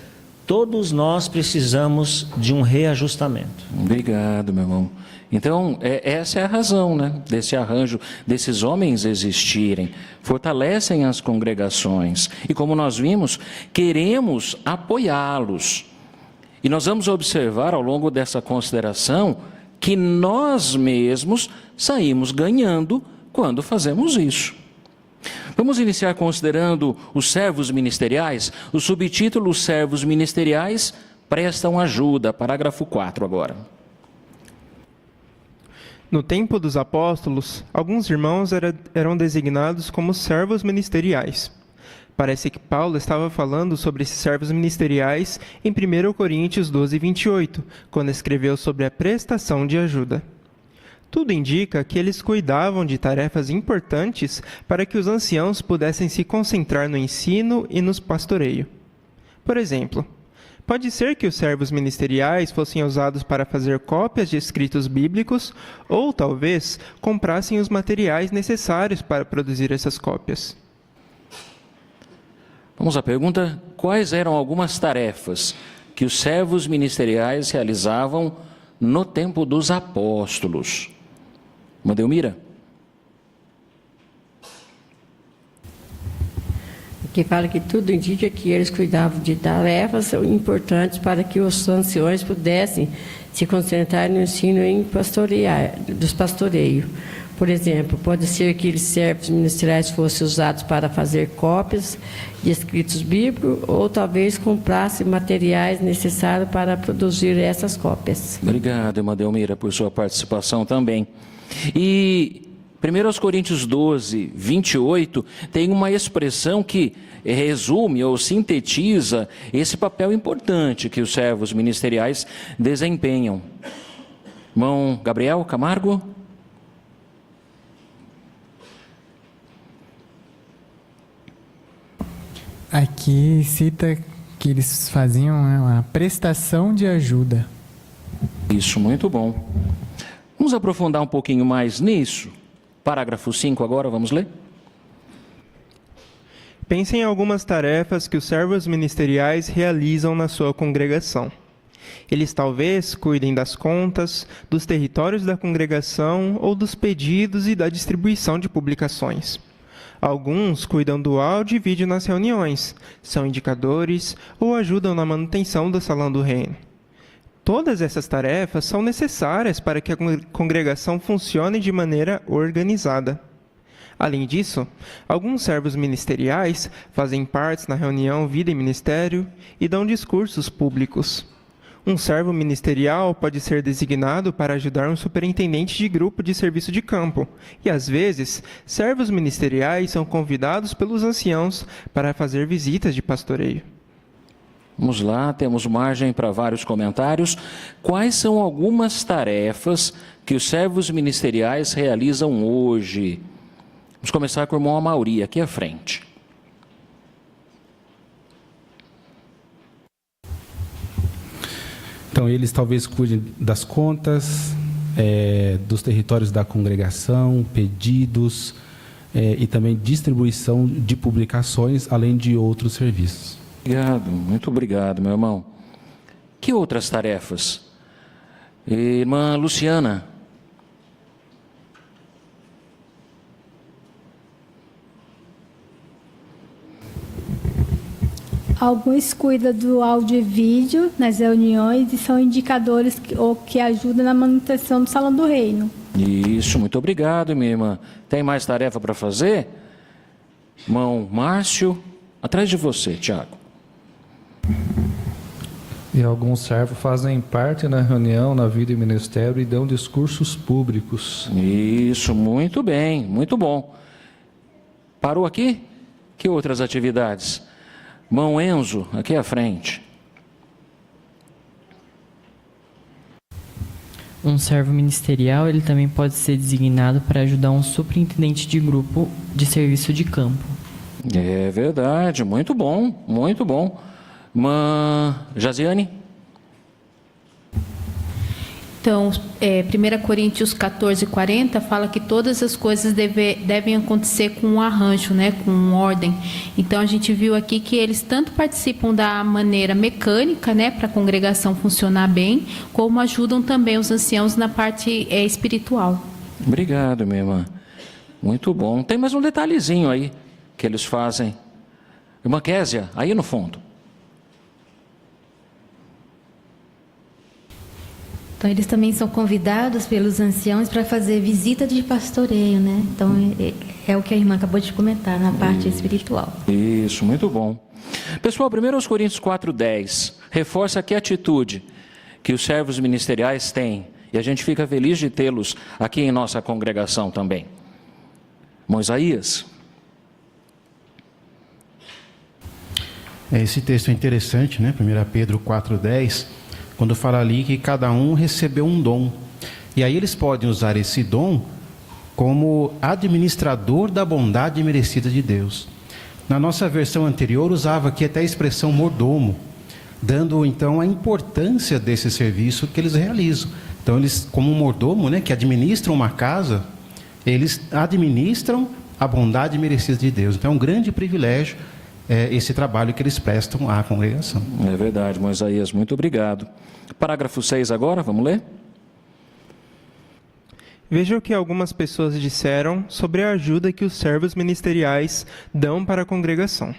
todos nós precisamos de um reajustamento. Obrigado, meu irmão. Então, essa é a razão, né, desse arranjo, desses homens existirem. Fortalecem as congregações. E como nós vimos, queremos apoiá-los. E nós vamos observar ao longo dessa consideração que nós mesmos saímos ganhando quando fazemos isso. Vamos iniciar considerando os servos ministeriais. O subtítulo: os servos ministeriais prestam ajuda. Parágrafo 4 agora. No tempo dos apóstolos, alguns irmãos eram designados como servos ministeriais. Parece que Paulo estava falando sobre esses servos ministeriais em 1 Coríntios 12, 28, quando escreveu sobre a prestação de ajuda. Tudo indica que eles cuidavam de tarefas importantes para que os anciãos pudessem se concentrar no ensino e no pastoreio. Por exemplo, pode ser que os servos ministeriais fossem usados para fazer cópias de escritos bíblicos ou, talvez, comprassem os materiais necessários para produzir essas cópias. Vamos à pergunta: quais eram algumas tarefas que os servos ministeriais realizavam no tempo dos apóstolos? Madelmira? Que fala que tudo indica que eles cuidavam de tarefas importantes para que os anciões pudessem se concentrar no ensino dos pastoreios. Por exemplo, pode ser que os servos ministeriais fossem usados para fazer cópias de escritos bíblicos ou talvez comprassem materiais necessários para produzir essas cópias. Obrigado, Madelmira, por sua participação também. E 1 Coríntios 12, 28, tem uma expressão que resume ou sintetiza esse papel importante que os servos ministeriais desempenham. Irmão Gabriel Camargo? Aqui cita que eles faziam uma prestação de ajuda. Isso, muito bom. Vamos aprofundar um pouquinho mais nisso. Parágrafo 5 agora, vamos ler? Pense em algumas tarefas que os servos ministeriais realizam na sua congregação. Eles talvez cuidem das contas, dos territórios da congregação ou dos pedidos e da distribuição de publicações. Alguns cuidam do áudio e vídeo nas reuniões, são indicadores ou ajudam na manutenção do Salão do Reino. Todas essas tarefas são necessárias para que a congregação funcione de maneira organizada. Além disso, alguns servos ministeriais fazem parte na reunião Vida e Ministério e dão discursos públicos. Um servo ministerial pode ser designado para ajudar um superintendente de grupo de serviço de campo, e às vezes, servos ministeriais são convidados pelos anciãos para fazer visitas de pastoreio. Vamos lá, temos margem para vários comentários. Quais são algumas tarefas que os servos ministeriais realizam hoje? Vamos começar com o irmão Amauri, aqui à frente. Então, eles talvez cuidem das contas, dos territórios da congregação, pedidos e também distribuição de publicações, além de outros serviços. Obrigado, muito obrigado, meu irmão. Que outras tarefas? Irmã Luciana. Alguns cuidam do áudio e vídeo nas reuniões e são indicadores que ajudam na manutenção do Salão do Reino. Isso, muito obrigado, minha irmã. Tem mais tarefa para fazer? Irmão Márcio, atrás de você, Tiago. E alguns servos fazem parte na reunião, na vida e ministério e dão discursos públicos. Isso, muito bem, muito bom. Parou aqui? Que outras atividades? Irmão Enzo, aqui à frente. Um servo ministerial, ele também pode ser designado para ajudar um superintendente de grupo de serviço de campo. É verdade, muito bom, muito bom. Irmã Jaziane? Então, 1 Coríntios 14, 40 fala que todas as coisas devem acontecer com um arranjo, né, com ordem. Então, a gente viu aqui que eles tanto participam da maneira mecânica, né, para a congregação funcionar bem, como ajudam também os anciãos na parte espiritual. Obrigado, minha irmã. Muito bom. Tem mais um detalhezinho aí que eles fazem. Irmã Késia, aí no fundo. Então, eles também são convidados pelos anciãos para fazer visita de pastoreio, né? Então, é o que a irmã acabou de comentar, na parte espiritual. Isso, muito bom. Pessoal, 1 Coríntios 4:10 reforça que atitude que os servos ministeriais têm, e a gente fica feliz de tê-los aqui em nossa congregação também. Moisés. Esse texto é interessante, né? 1 Pedro 4:10, quando fala ali que cada um recebeu um dom. E aí eles podem usar esse dom como administrador da bondade merecida de Deus. Na nossa versão anterior usava aqui até a expressão mordomo, dando então a importância desse serviço que eles realizam. Então eles, como um mordomo, né, que administram uma casa, eles administram a bondade merecida de Deus. Então é um grande privilégio esse trabalho que eles prestam à congregação. É verdade, Moisés, muito obrigado. Parágrafo 6 agora, vamos ler? Veja o que algumas pessoas disseram sobre a ajuda que os servos ministeriais dão para a congregação.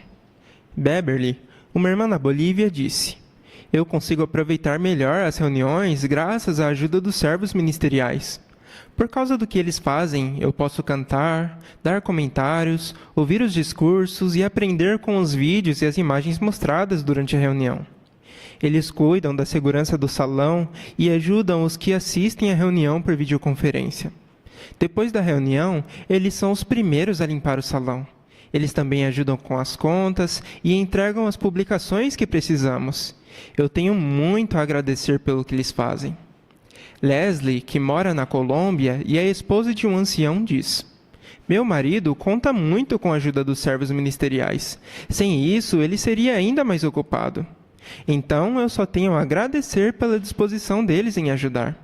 Beverly, uma irmã na Bolívia, disse: eu consigo aproveitar melhor as reuniões graças à ajuda dos servos ministeriais. Por causa do que eles fazem, eu posso cantar, dar comentários, ouvir os discursos e aprender com os vídeos e as imagens mostradas durante a reunião. Eles cuidam da segurança do salão e ajudam os que assistem à reunião por videoconferência. Depois da reunião, eles são os primeiros a limpar o salão. Eles também ajudam com as contas e entregam as publicações que precisamos. Eu tenho muito a agradecer pelo que eles fazem. Leslie, que mora na Colômbia e é esposa de um ancião, diz: meu marido conta muito com a ajuda dos servos ministeriais. Sem isso, ele seria ainda mais ocupado. Então, eu só tenho a agradecer pela disposição deles em ajudar.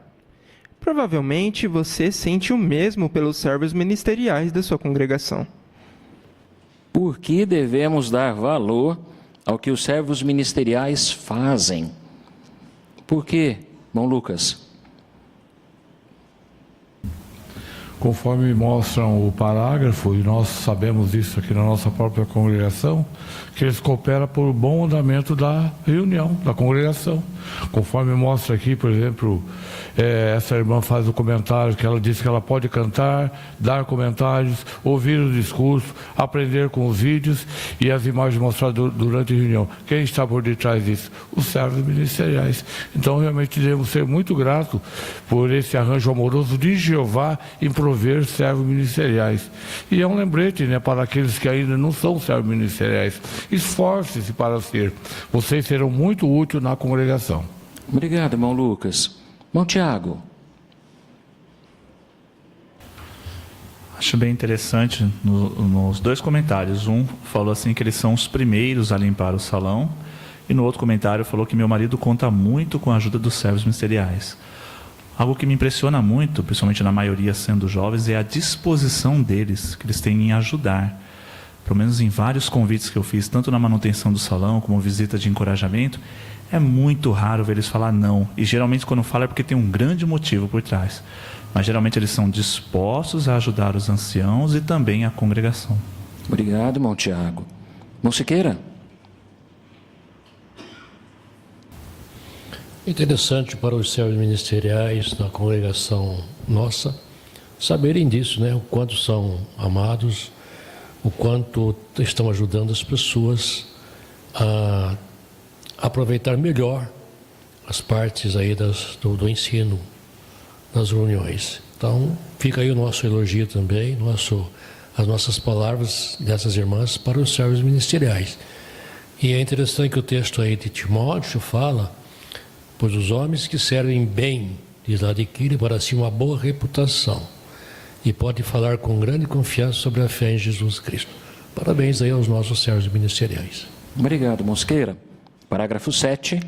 Provavelmente, você sente o mesmo pelos servos ministeriais da sua congregação. Por que devemos dar valor ao que os servos ministeriais fazem? Por quê, irmão Lucas? Conforme mostram o parágrafo, e nós sabemos disso aqui na nossa própria congregação, que eles cooperam por bom andamento da reunião, da congregação. Conforme mostra aqui, por exemplo, essa irmã faz o comentário que ela diz que ela pode cantar, dar comentários, ouvir o discurso, aprender com os vídeos e as imagens mostradas durante a reunião. Quem está por detrás disso? Os servos ministeriais. Então, realmente, devemos ser muito gratos por esse arranjo amoroso de Jeová em prover servos ministeriais. E é um lembrete, né, para aqueles que ainda não são servos ministeriais. Esforce-se para ser. Vocês serão muito úteis na congregação. Obrigado, irmão Lucas. Irmão Tiago. Acho bem interessante nos dois comentários. Um falou assim que eles são os primeiros a limpar o salão, e no outro comentário falou que meu marido conta muito com a ajuda dos servos ministeriais. Algo que me impressiona muito, principalmente na maioria sendo jovens, é a disposição deles, que eles têm em ajudar. Pelo menos em vários convites que eu fiz, tanto na manutenção do salão, como visita de encorajamento, é muito raro ver eles falar não. E geralmente quando fala é porque tem um grande motivo por trás. Mas geralmente eles são dispostos a ajudar os anciãos e também a congregação. Obrigado, irmão Tiago. Irmão Siqueira. Interessante para os servos ministeriais da congregação nossa saberem disso, né? O quanto são amados, o quanto estão ajudando as pessoas a aproveitar melhor as partes aí do ensino, das reuniões. Então, fica aí o nosso elogio também, as nossas palavras dessas irmãs para os servos ministeriais. E é interessante que o texto aí de Timóteo fala: pois os homens que servem bem lhes adquirem para si uma boa reputação e pode falar com grande confiança sobre a fé em Jesus Cristo. Parabéns aí aos nossos servos ministeriais. Obrigado, Mosqueira. Parágrafo 7.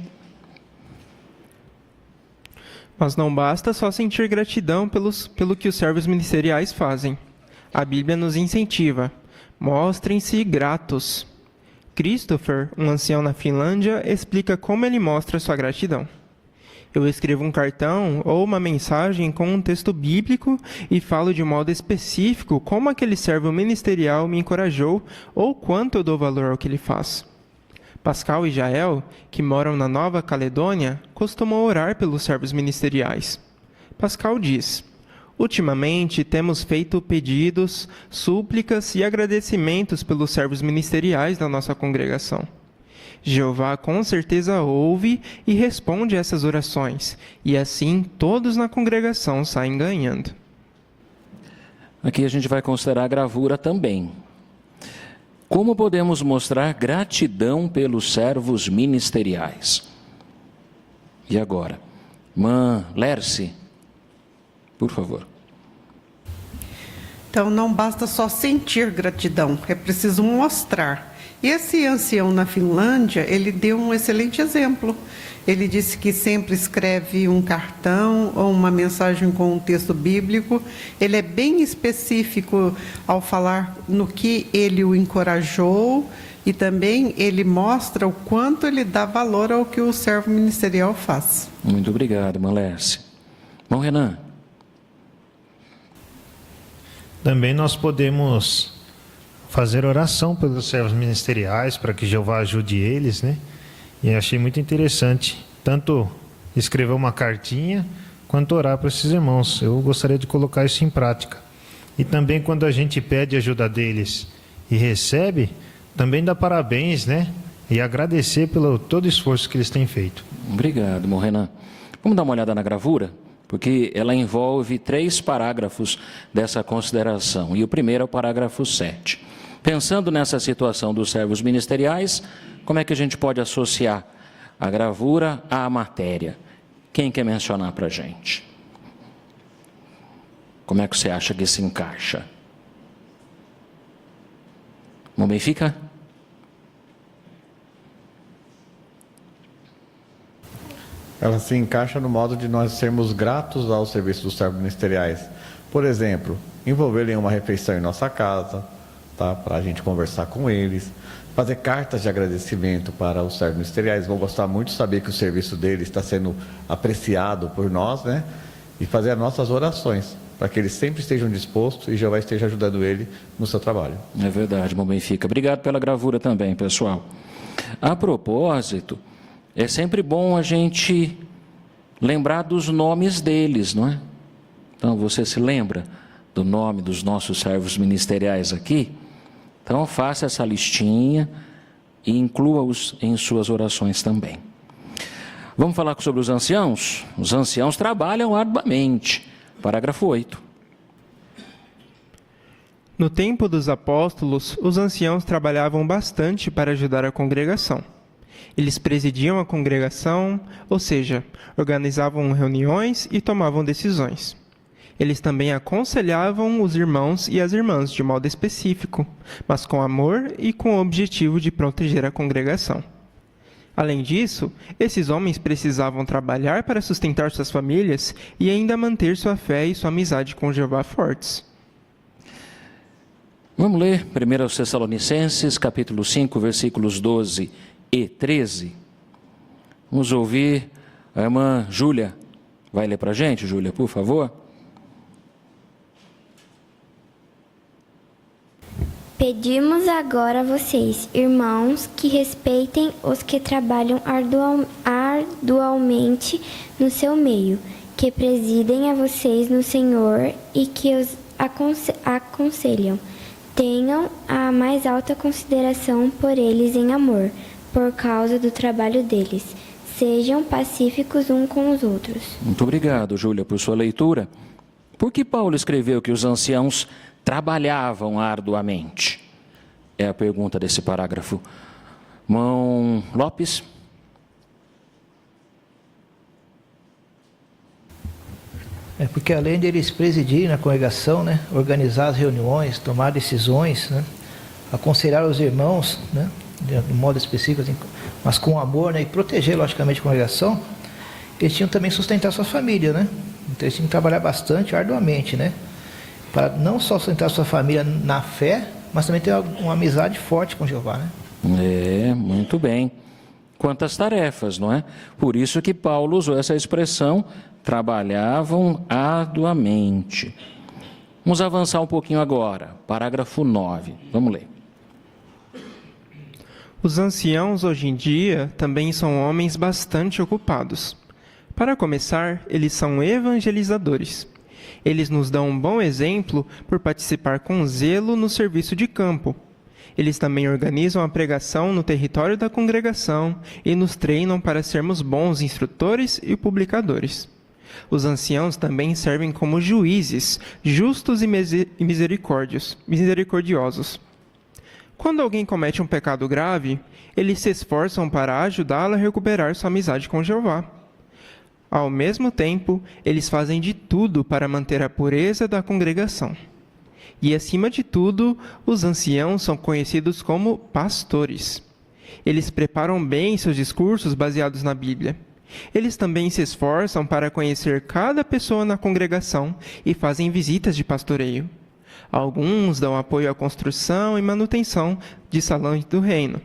Mas não basta só sentir gratidão pelo que os servos ministeriais fazem. A Bíblia nos incentiva: mostrem-se gratos. Christopher, um ancião na Finlândia, explica como ele mostra sua gratidão. Eu escrevo um cartão ou uma mensagem com um texto bíblico e falo de modo específico como aquele servo ministerial me encorajou ou quanto eu dou valor ao que ele faz. Pascal e Jael, que moram na Nova Caledônia, costumam orar pelos servos ministeriais. Pascal diz: ultimamente temos feito pedidos, súplicas e agradecimentos pelos servos ministeriais da nossa congregação. Jeová com certeza ouve e responde a essas orações, e assim todos na congregação saem ganhando. Aqui a gente vai considerar a gravura também. Como podemos mostrar gratidão pelos servos ministeriais? E agora? Irmã Lerce. Por favor. Então, não basta só sentir gratidão, é preciso mostrar. E esse ancião na Finlândia, ele deu um excelente exemplo. Ele disse que sempre escreve um cartão ou uma mensagem com um texto bíblico. Ele é bem específico ao falar no que ele o encorajou e também ele mostra o quanto ele dá valor ao que o servo ministerial faz. Muito obrigado, irmã Lércia. Bom, Renan. Também nós podemos fazer oração pelos servos ministeriais, para que Jeová ajude eles, né? E achei muito interessante, tanto escrever uma cartinha, quanto orar para esses irmãos. Eu gostaria de colocar isso em prática. E também quando a gente pede ajuda deles e recebe, também dá parabéns, né? E agradecer pelo todo o esforço que eles têm feito. Obrigado, irmão Renan. Vamos dar uma olhada na gravura? Porque ela envolve 3 parágrafos dessa consideração. E o primeiro é o parágrafo 7. Pensando nessa situação dos servos ministeriais, como é que a gente pode associar a gravura à matéria? Quem quer mencionar para a gente? Como é que você acha que se encaixa? Bom, Benfica? Ela se encaixa no modo de nós sermos gratos ao serviço dos servos ministeriais. Por exemplo, envolvê-los em uma refeição em nossa casa, tá? Para a gente conversar com eles, fazer cartas de agradecimento para os servos ministeriais. Vão gostar muito de saber que o serviço deles está sendo apreciado por nós, né? E fazer as nossas orações, para que eles sempre estejam dispostos e Jeová esteja ajudando ele no seu trabalho. É verdade, irmão Benfica. Obrigado pela gravura também, pessoal. A propósito, é sempre bom a gente lembrar dos nomes deles, não é? Então, você se lembra do nome dos nossos servos ministeriais aqui? Então, faça essa listinha e inclua-os em suas orações também. Vamos falar sobre os anciãos? Os anciãos trabalham arduamente. Parágrafo 8. No tempo dos apóstolos, os anciãos trabalhavam bastante para ajudar a congregação. Eles presidiam a congregação, ou seja, organizavam reuniões e tomavam decisões. Eles também aconselhavam os irmãos e as irmãs de modo específico, mas com amor e com o objetivo de proteger a congregação. Além disso, esses homens precisavam trabalhar para sustentar suas famílias e ainda manter sua fé e sua amizade com Jeová fortes. Vamos ler 1 Tessalonicenses, capítulo 5, versículos 12 e 13. Vamos ouvir a irmã Júlia. Vai ler para a gente, Júlia, por favor? Pedimos agora a vocês, irmãos, que respeitem os que trabalham arduamente no seu meio, que presidem a vocês no Senhor e que os aconselham. Tenham a mais alta consideração por eles em amor, por causa do trabalho deles. Sejam pacíficos uns com os outros. Muito obrigado, Júlia, por sua leitura. Por que Paulo escreveu que os anciãos trabalhavam arduamente? É a pergunta desse parágrafo. Irmão Lopes? É porque além de eles presidirem na congregação, né, organizar as reuniões, tomar decisões, né, aconselhar os irmãos, né, de modo específico, assim, mas com amor, né, e proteger, logicamente, a congregação, eles tinham também sustentar sua família, né? Então eles tinham que trabalhar bastante, arduamente, né? Para não só sustentar sua família na fé, mas também ter uma amizade forte com Jeová, né? É, muito bem. Quantas tarefas, não é? Por isso que Paulo usou essa expressão, trabalhavam arduamente. Vamos avançar um pouquinho agora, parágrafo 9, vamos ler. Os anciãos hoje em dia também são homens bastante ocupados. Para começar, eles são evangelizadores. Eles nos dão um bom exemplo por participar com zelo no serviço de campo. Eles também organizam a pregação no território da congregação e nos treinam para sermos bons instrutores e publicadores. Os anciãos também servem como juízes, justos e misericordiosos. Quando alguém comete um pecado grave, eles se esforçam para ajudá-lo a recuperar sua amizade com Jeová. Ao mesmo tempo, eles fazem de tudo para manter a pureza da congregação. E, acima de tudo, os anciãos são conhecidos como pastores. Eles preparam bem seus discursos baseados na Bíblia. Eles também se esforçam para conhecer cada pessoa na congregação e fazem visitas de pastoreio. Alguns dão apoio à construção e manutenção de salões do reino,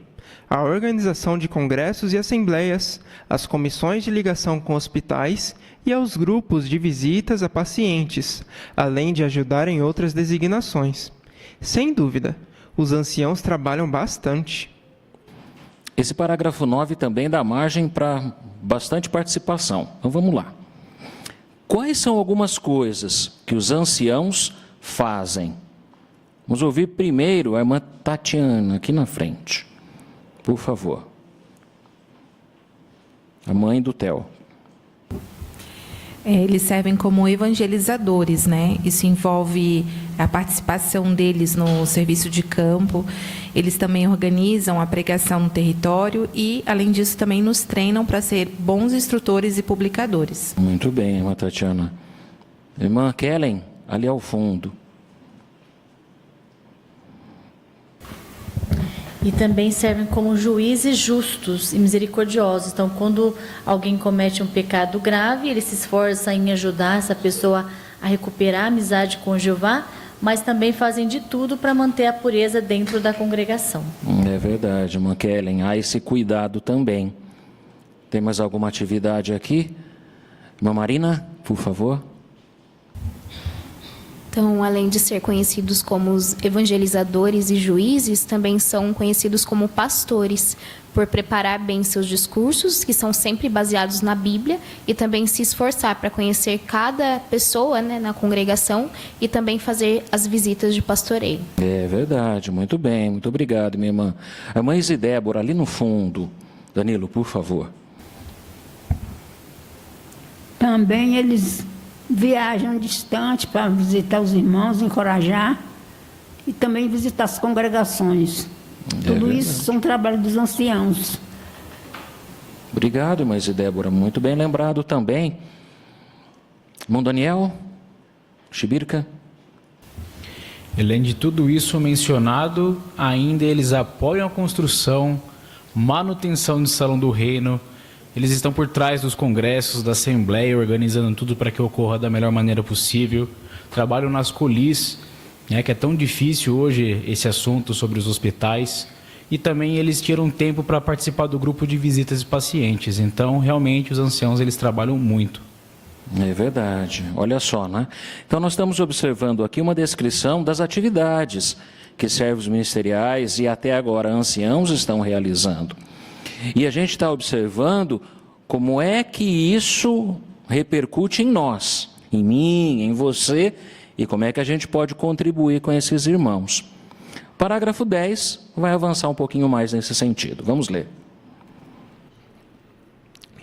à organização de congressos e assembleias, às comissões de ligação com hospitais e aos grupos de visitas a pacientes, além de ajudar em outras designações. Sem dúvida, os anciãos trabalham bastante. Esse parágrafo 9 também dá margem para bastante participação. Então vamos lá. Quais são algumas coisas que os anciãos fazem? Vamos ouvir primeiro a irmã Tatiana, aqui na frente. Por favor. A mãe do Theo. Eles servem como evangelizadores, né? Isso envolve a participação deles no serviço de campo. Eles também organizam a pregação no território e, além disso, também nos treinam para ser bons instrutores e publicadores. Muito bem, irmã Tatiana. Irmã Kellen, ali ao fundo. E também servem como juízes justos e misericordiosos. Então, quando alguém comete um pecado grave, ele se esforça em ajudar essa pessoa a recuperar a amizade com Jeová, mas também fazem de tudo para manter a pureza dentro da congregação. É verdade, irmã Kellen. Há esse cuidado também. Tem mais alguma atividade aqui? Irmã Marina, por favor. Então, além de ser conhecidos como os evangelizadores e juízes, também são conhecidos como pastores, por preparar bem seus discursos, que são sempre baseados na Bíblia, e também se esforçar para conhecer cada pessoa, né, na congregação e também fazer as visitas de pastoreio. É verdade, muito bem, muito obrigado, minha irmã. A irmã Isidébora, ali no fundo. Danilo, por favor. Também eles viajam distante para visitar os irmãos, encorajar e também visitar as congregações. Tudo isso são trabalho dos anciãos. Obrigado, irmã Isidébora, muito bem lembrado também. Irmão Daniel, Chibirca. Além de tudo isso mencionado, ainda eles apoiam a construção, manutenção do Salão do Reino. Eles estão por trás dos congressos, da Assembleia, organizando tudo para que ocorra da melhor maneira possível. Trabalham nas colis, né, que é tão difícil hoje esse assunto sobre os hospitais. E também eles tiram tempo para participar do grupo de visitas de pacientes. Então, realmente, os anciãos eles trabalham muito. É verdade. Olha só, né? Então, nós estamos observando aqui uma descrição das atividades que servos ministeriais e até agora anciãos estão realizando. E a gente está observando como é que isso repercute em nós, em mim, em você, e como é que a gente pode contribuir com esses irmãos. Parágrafo 10 vai avançar um pouquinho mais nesse sentido. Vamos ler.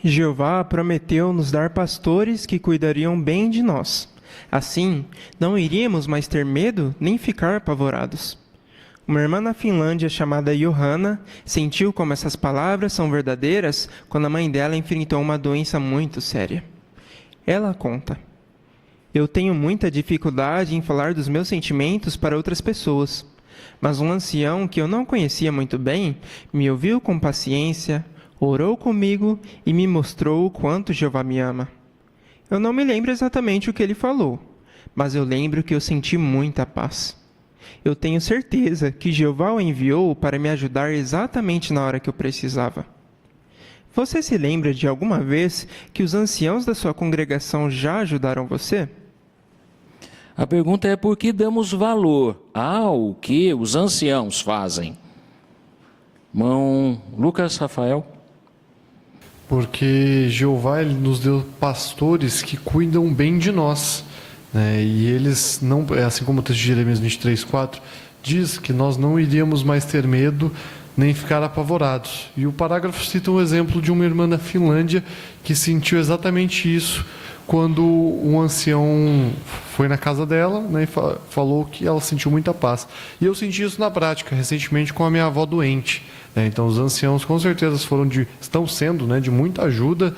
Jeová prometeu nos dar pastores que cuidariam bem de nós. Assim, não iríamos mais ter medo nem ficar apavorados. Uma irmã na Finlândia chamada Johanna sentiu como essas palavras são verdadeiras quando a mãe dela enfrentou uma doença muito séria. Ela conta: eu tenho muita dificuldade em falar dos meus sentimentos para outras pessoas, mas um ancião que eu não conhecia muito bem me ouviu com paciência, orou comigo e me mostrou o quanto Jeová me ama. Eu não me lembro exatamente o que ele falou, mas eu lembro que eu senti muita paz. Eu tenho certeza que Jeová o enviou para me ajudar exatamente na hora que eu precisava. Você se lembra de alguma vez que os anciãos da sua congregação já ajudaram você? A pergunta é por que damos valor ao que os anciãos fazem. Irmão Lucas Rafael. Porque Jeová ele nos deu pastores que cuidam bem de nós. E eles não, assim como o texto de Jeremias 23:4 diz que nós não iríamos mais ter medo nem ficar apavorados. E o parágrafo cita um exemplo de uma irmã da Finlândia que sentiu exatamente isso quando um ancião foi na casa dela, e falou que ela sentiu muita paz. E eu senti isso na prática recentemente com a minha avó doente. Então os anciãos com certeza estão sendo de muita ajuda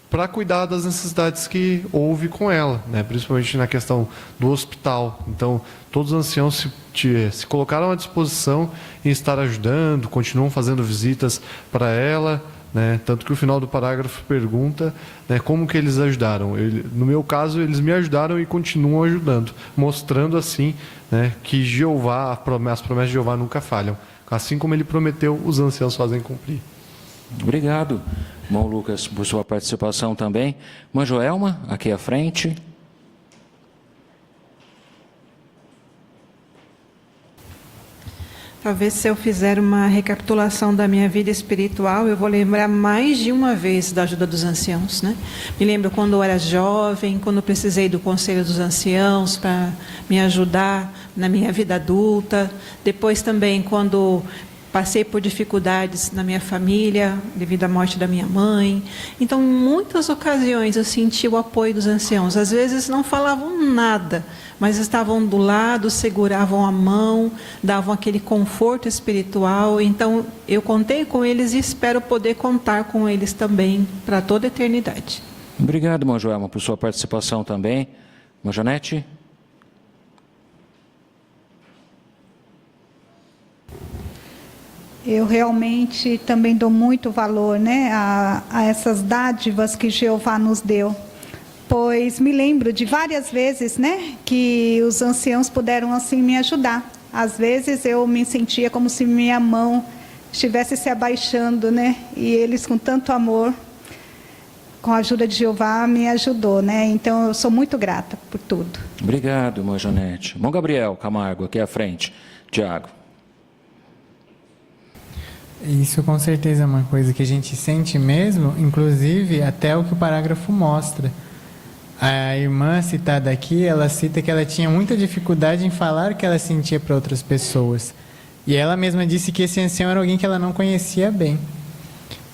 para cuidar das necessidades que houve com ela, né? Principalmente na questão do hospital. Então, todos os anciãos se colocaram à disposição em estar ajudando, continuam fazendo visitas para ela, né? Tanto que o final do parágrafo pergunta, né, como que eles ajudaram. No meu caso, eles me ajudaram e continuam ajudando, mostrando assim, né, que Jeová, as promessas de Jeová nunca falham. Assim como ele prometeu, os anciãos fazem cumprir. Obrigado, irmão Lucas, por sua participação também. Irmã Joelma, aqui à frente. Talvez se eu fizer uma recapitulação da minha vida espiritual, eu vou lembrar mais de uma vez da ajuda dos anciãos, né? Me lembro quando eu era jovem, quando eu precisei do conselho dos anciãos para me ajudar na minha vida adulta. Depois também quando passei por dificuldades na minha família, devido à morte da minha mãe. Então, em muitas ocasiões, eu senti o apoio dos anciãos. Às vezes não falavam nada, mas estavam do lado, seguravam a mão, davam aquele conforto espiritual. Então, eu contei com eles e espero poder contar com eles também para toda a eternidade. Obrigado, irmã Joelma, por sua participação também. Irmã Janete? Eu realmente também dou muito valor, né, a essas dádivas que Jeová nos deu, pois me lembro de várias vezes, né, que os anciãos puderam assim me ajudar. Às vezes eu me sentia como se minha mão estivesse se abaixando, né, e eles com tanto amor, com a ajuda de Jeová, me ajudou, né. Então eu sou muito grata por tudo. Obrigado, irmã Janete. Irmão Gabriel Camargo, aqui à frente. Tiago. Isso com certeza é uma coisa que a gente sente mesmo, inclusive até o que o parágrafo mostra. A irmã citada aqui, ela cita que ela tinha muita dificuldade em falar o que ela sentia para outras pessoas. E ela mesma disse que esse ancião era alguém que ela não conhecia bem.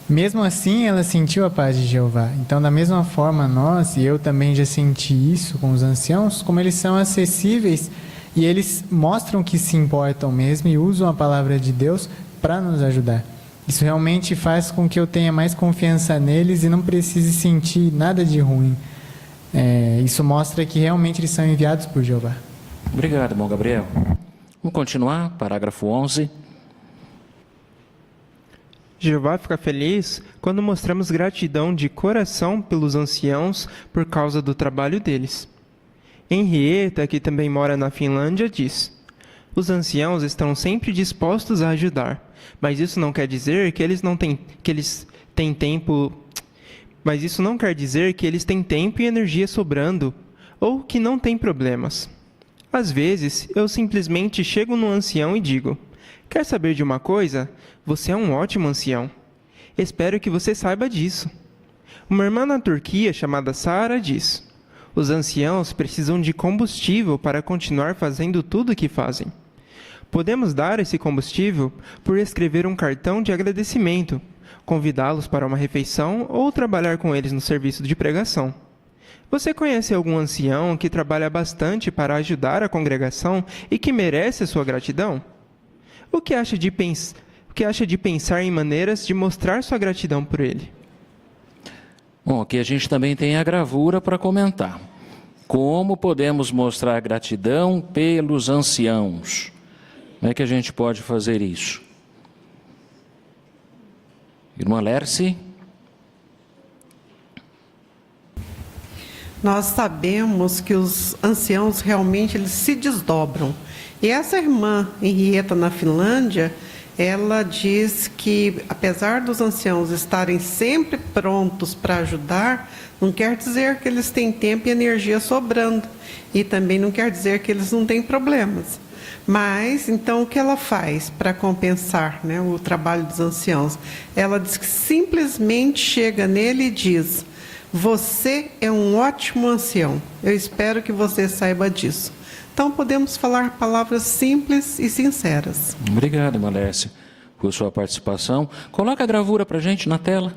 Mesmo assim, ela sentiu a paz de Jeová. Então, da mesma forma, nós, e eu também já senti isso com os anciãos, como eles são acessíveis e eles mostram que se importam mesmo e usam a palavra de Deus para nos ajudar. Isso realmente faz com que eu tenha mais confiança neles e não precise sentir nada de ruim. Isso mostra que realmente eles são enviados por Jeová. Obrigado, irmão Gabriel. Vamos continuar, parágrafo 11. Jeová fica feliz quando mostramos gratidão de coração pelos anciãos por causa do trabalho deles. Henrietta, que também mora na Finlândia, diz: os anciãos estão sempre dispostos a ajudar, mas isso não quer dizer que eles têm tempo e energia sobrando, ou que não têm problemas. Às vezes, eu simplesmente chego no ancião e digo: quer saber de uma coisa? Você é um ótimo ancião. Espero que você saiba disso. Uma irmã na Turquia chamada Sara diz: os anciãos precisam de combustível para continuar fazendo tudo o que fazem. Podemos dar esse combustível por escrever um cartão de agradecimento, convidá-los para uma refeição ou trabalhar com eles no serviço de pregação. Você conhece algum ancião que trabalha bastante para ajudar a congregação e que merece a sua gratidão? O que acha de pensar em maneiras de mostrar sua gratidão por ele? Bom, aqui a gente também tem a gravura para comentar. Como podemos mostrar gratidão pelos anciãos? Como é que a gente pode fazer isso? Irmã Lerce? Nós sabemos que os anciãos realmente eles se desdobram. E essa irmã Henrietta na Finlândia, ela diz que apesar dos anciãos estarem sempre prontos para ajudar, não quer dizer que eles têm tempo e energia sobrando. E também não quer dizer que eles não têm problemas. Mas, então, o que ela faz para compensar, né, o trabalho dos anciãos? Ela diz que simplesmente chega nele e diz: você é um ótimo ancião. Eu espero que você saiba disso. Então, podemos falar palavras simples e sinceras. Obrigado, irmã Lerce, por sua participação. Coloca a gravura para a gente na tela.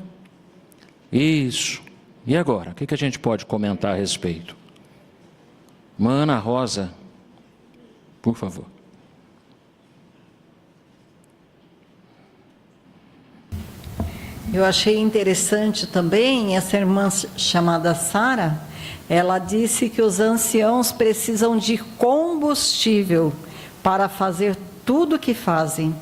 Isso. E agora? O que a gente pode comentar a respeito? Irmã Ana Rosa, por favor. Eu achei interessante também, essa irmã chamada Sara, ela disse que os anciãos precisam de combustível para fazer tudo o que fazem.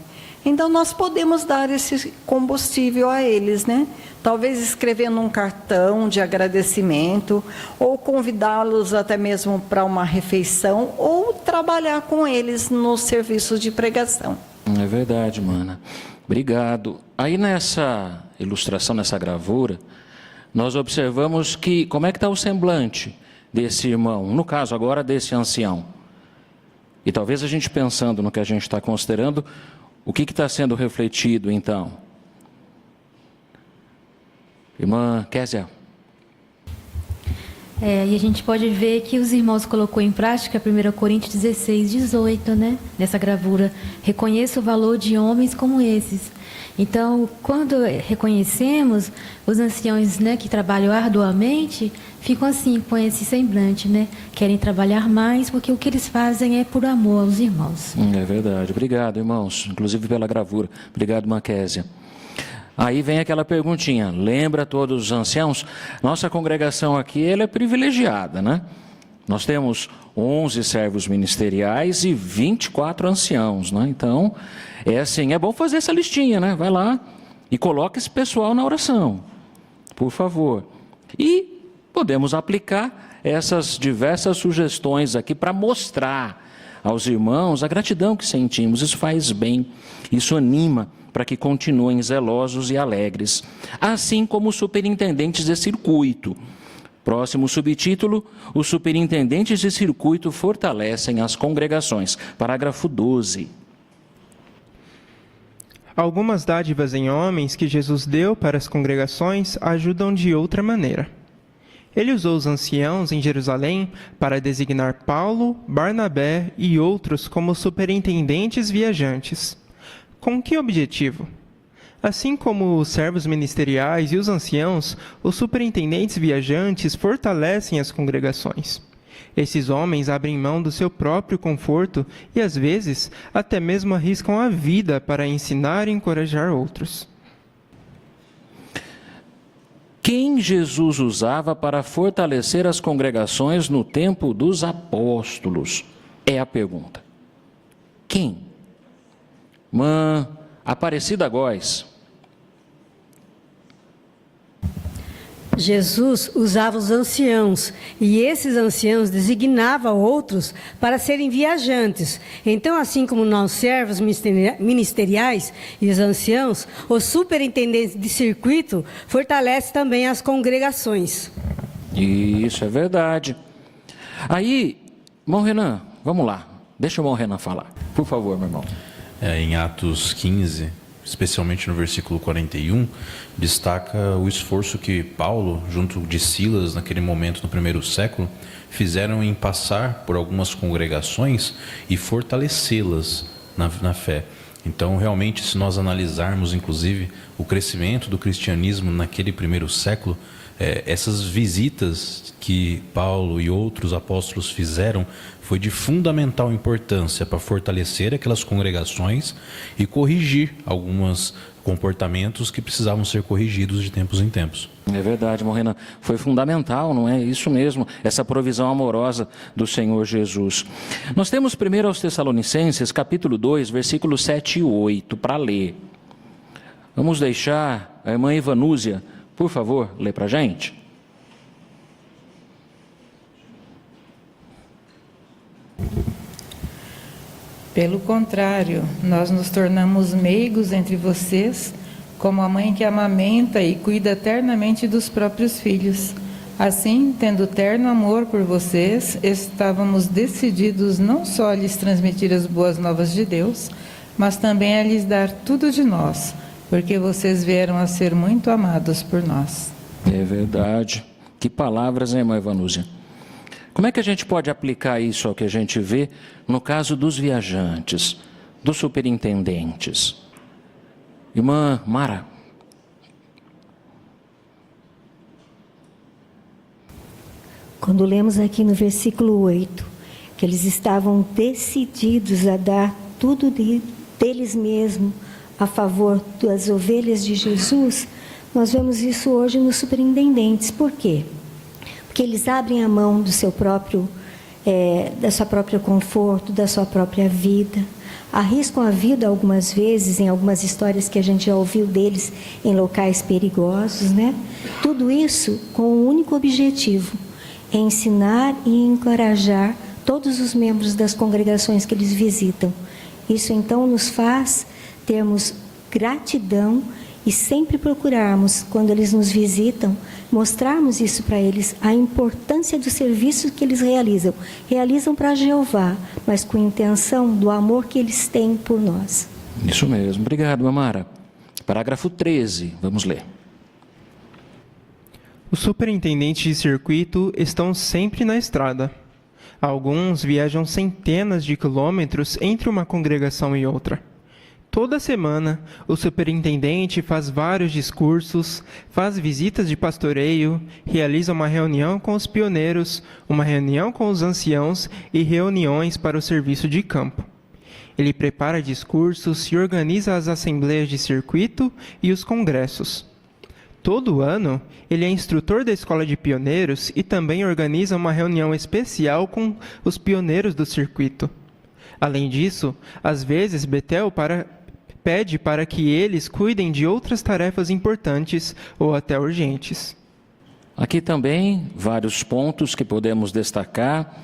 Então, nós podemos dar esse combustível a eles, né? Talvez escrevendo um cartão de agradecimento, ou convidá-los até mesmo para uma refeição, ou trabalhar com eles no serviço de pregação. É verdade, mana. Obrigado. Aí nessa ilustração, nessa gravura, nós observamos que, como é que está o semblante desse irmão, no caso agora desse ancião. E talvez a gente pensando no que a gente está considerando, o que está sendo refletido então? Irmã Késia. E a gente pode ver que os irmãos colocou em prática 1 Coríntios 16, 18, né? Nessa gravura. Reconheça o valor de homens como esses. Então, quando reconhecemos os anciãos, né, que trabalham arduamente, ficam assim, com esse semblante, né? Querem trabalhar mais, porque o que eles fazem é por amor aos irmãos. É verdade. Obrigado, irmãos, inclusive pela gravura. Obrigado, Maquésia. Aí vem aquela perguntinha, lembra todos os anciãos? Nossa congregação aqui, ela é privilegiada, né? Nós temos 11 servos ministeriais e 24 anciãos, né? Então, é assim, é bom fazer essa listinha, né? Vai lá e coloca esse pessoal na oração, por favor. E podemos aplicar essas diversas sugestões aqui para mostrar aos irmãos a gratidão que sentimos. Isso faz bem, isso anima para que continuem zelosos e alegres, assim como os superintendentes de circuito. Próximo subtítulo, os superintendentes de circuito fortalecem as congregações. Parágrafo 12. Algumas dádivas em homens que Jesus deu para as congregações ajudam de outra maneira. Ele usou os anciãos em Jerusalém para designar Paulo, Barnabé e outros como superintendentes viajantes. Com que objetivo? Assim como os servos ministeriais e os anciãos, os superintendentes viajantes fortalecem as congregações. Esses homens abrem mão do seu próprio conforto e, às vezes, até mesmo arriscam a vida para ensinar e encorajar outros. Quem Jesus usava para fortalecer as congregações no tempo dos apóstolos? É a pergunta. Quem? Irmã Aparecida Góes. Jesus usava os anciãos, e esses anciãos designavam outros para serem viajantes. Então, assim como nós, servos ministeriais e os anciãos, os superintendentes de circuito fortalecem também as congregações. Isso é verdade. Aí, irmão Renan, vamos lá. Deixa o irmão Renan falar. Por favor, meu irmão. Em Atos 15, especialmente no versículo 41, destaca o esforço que Paulo, junto de Silas, naquele momento, no primeiro século, fizeram em passar por algumas congregações e fortalecê-las na fé. Então, realmente, se nós analisarmos, inclusive, o crescimento do cristianismo naquele primeiro século, essas visitas que Paulo e outros apóstolos fizeram foi de fundamental importância para fortalecer aquelas congregações e corrigir alguns comportamentos que precisavam ser corrigidos de tempos em tempos. É verdade, Morena, foi fundamental, não é? Isso mesmo, essa provisão amorosa do Senhor Jesus. Nós temos 1 aos Tessalonicenses, capítulo 2, versículos 7 e 8, para ler. Vamos deixar a irmã Ivanúzia, por favor, ler para a gente. Pelo contrário, nós nos tornamos meigos entre vocês, como a mãe que amamenta e cuida eternamente dos próprios filhos. Assim, tendo terno amor por vocês, estávamos decididos não só a lhes transmitir as boas novas de Deus, mas também a lhes dar tudo de nós, porque vocês vieram a ser muito amados por nós. É verdade. Que palavras, hein, irmã Ivanúzia? Como é que a gente pode aplicar isso ao que a gente vê no caso dos viajantes, dos superintendentes? Irmã Mara. Quando lemos aqui no versículo 8, que eles estavam decididos a dar tudo deles mesmos a favor das ovelhas de Jesus, Nós vemos isso hoje nos superintendentes. Por quê? Porque eles abrem a mão do seu próprio, da sua própria conforto, da sua própria vida. Arriscam a vida algumas vezes, em algumas histórias que a gente já ouviu deles, em locais perigosos, né? Tudo isso com o único objetivo, é ensinar e encorajar todos os membros das congregações que eles visitam. Isso então nos faz termos gratidão e sempre procurarmos, quando eles nos visitam, mostrarmos isso para eles, a importância do serviço que eles realizam. Realizam para Jeová, mas com intenção do amor que eles têm por nós. Isso mesmo. Obrigado, Amara. Parágrafo 13, vamos ler. Os superintendentes de circuito estão sempre na estrada. Alguns viajam centenas de quilômetros entre uma congregação e outra. Toda semana, o superintendente faz vários discursos, faz visitas de pastoreio, realiza uma reunião com os pioneiros, uma reunião com os anciãos e reuniões para o serviço de campo. Ele prepara discursos e organiza as assembleias de circuito e os congressos. Todo ano, ele é instrutor da escola de pioneiros e também organiza uma reunião especial com os pioneiros do circuito. Além disso, às vezes Betel pede para que eles cuidem de outras tarefas importantes ou até urgentes. Aqui também vários pontos que podemos destacar.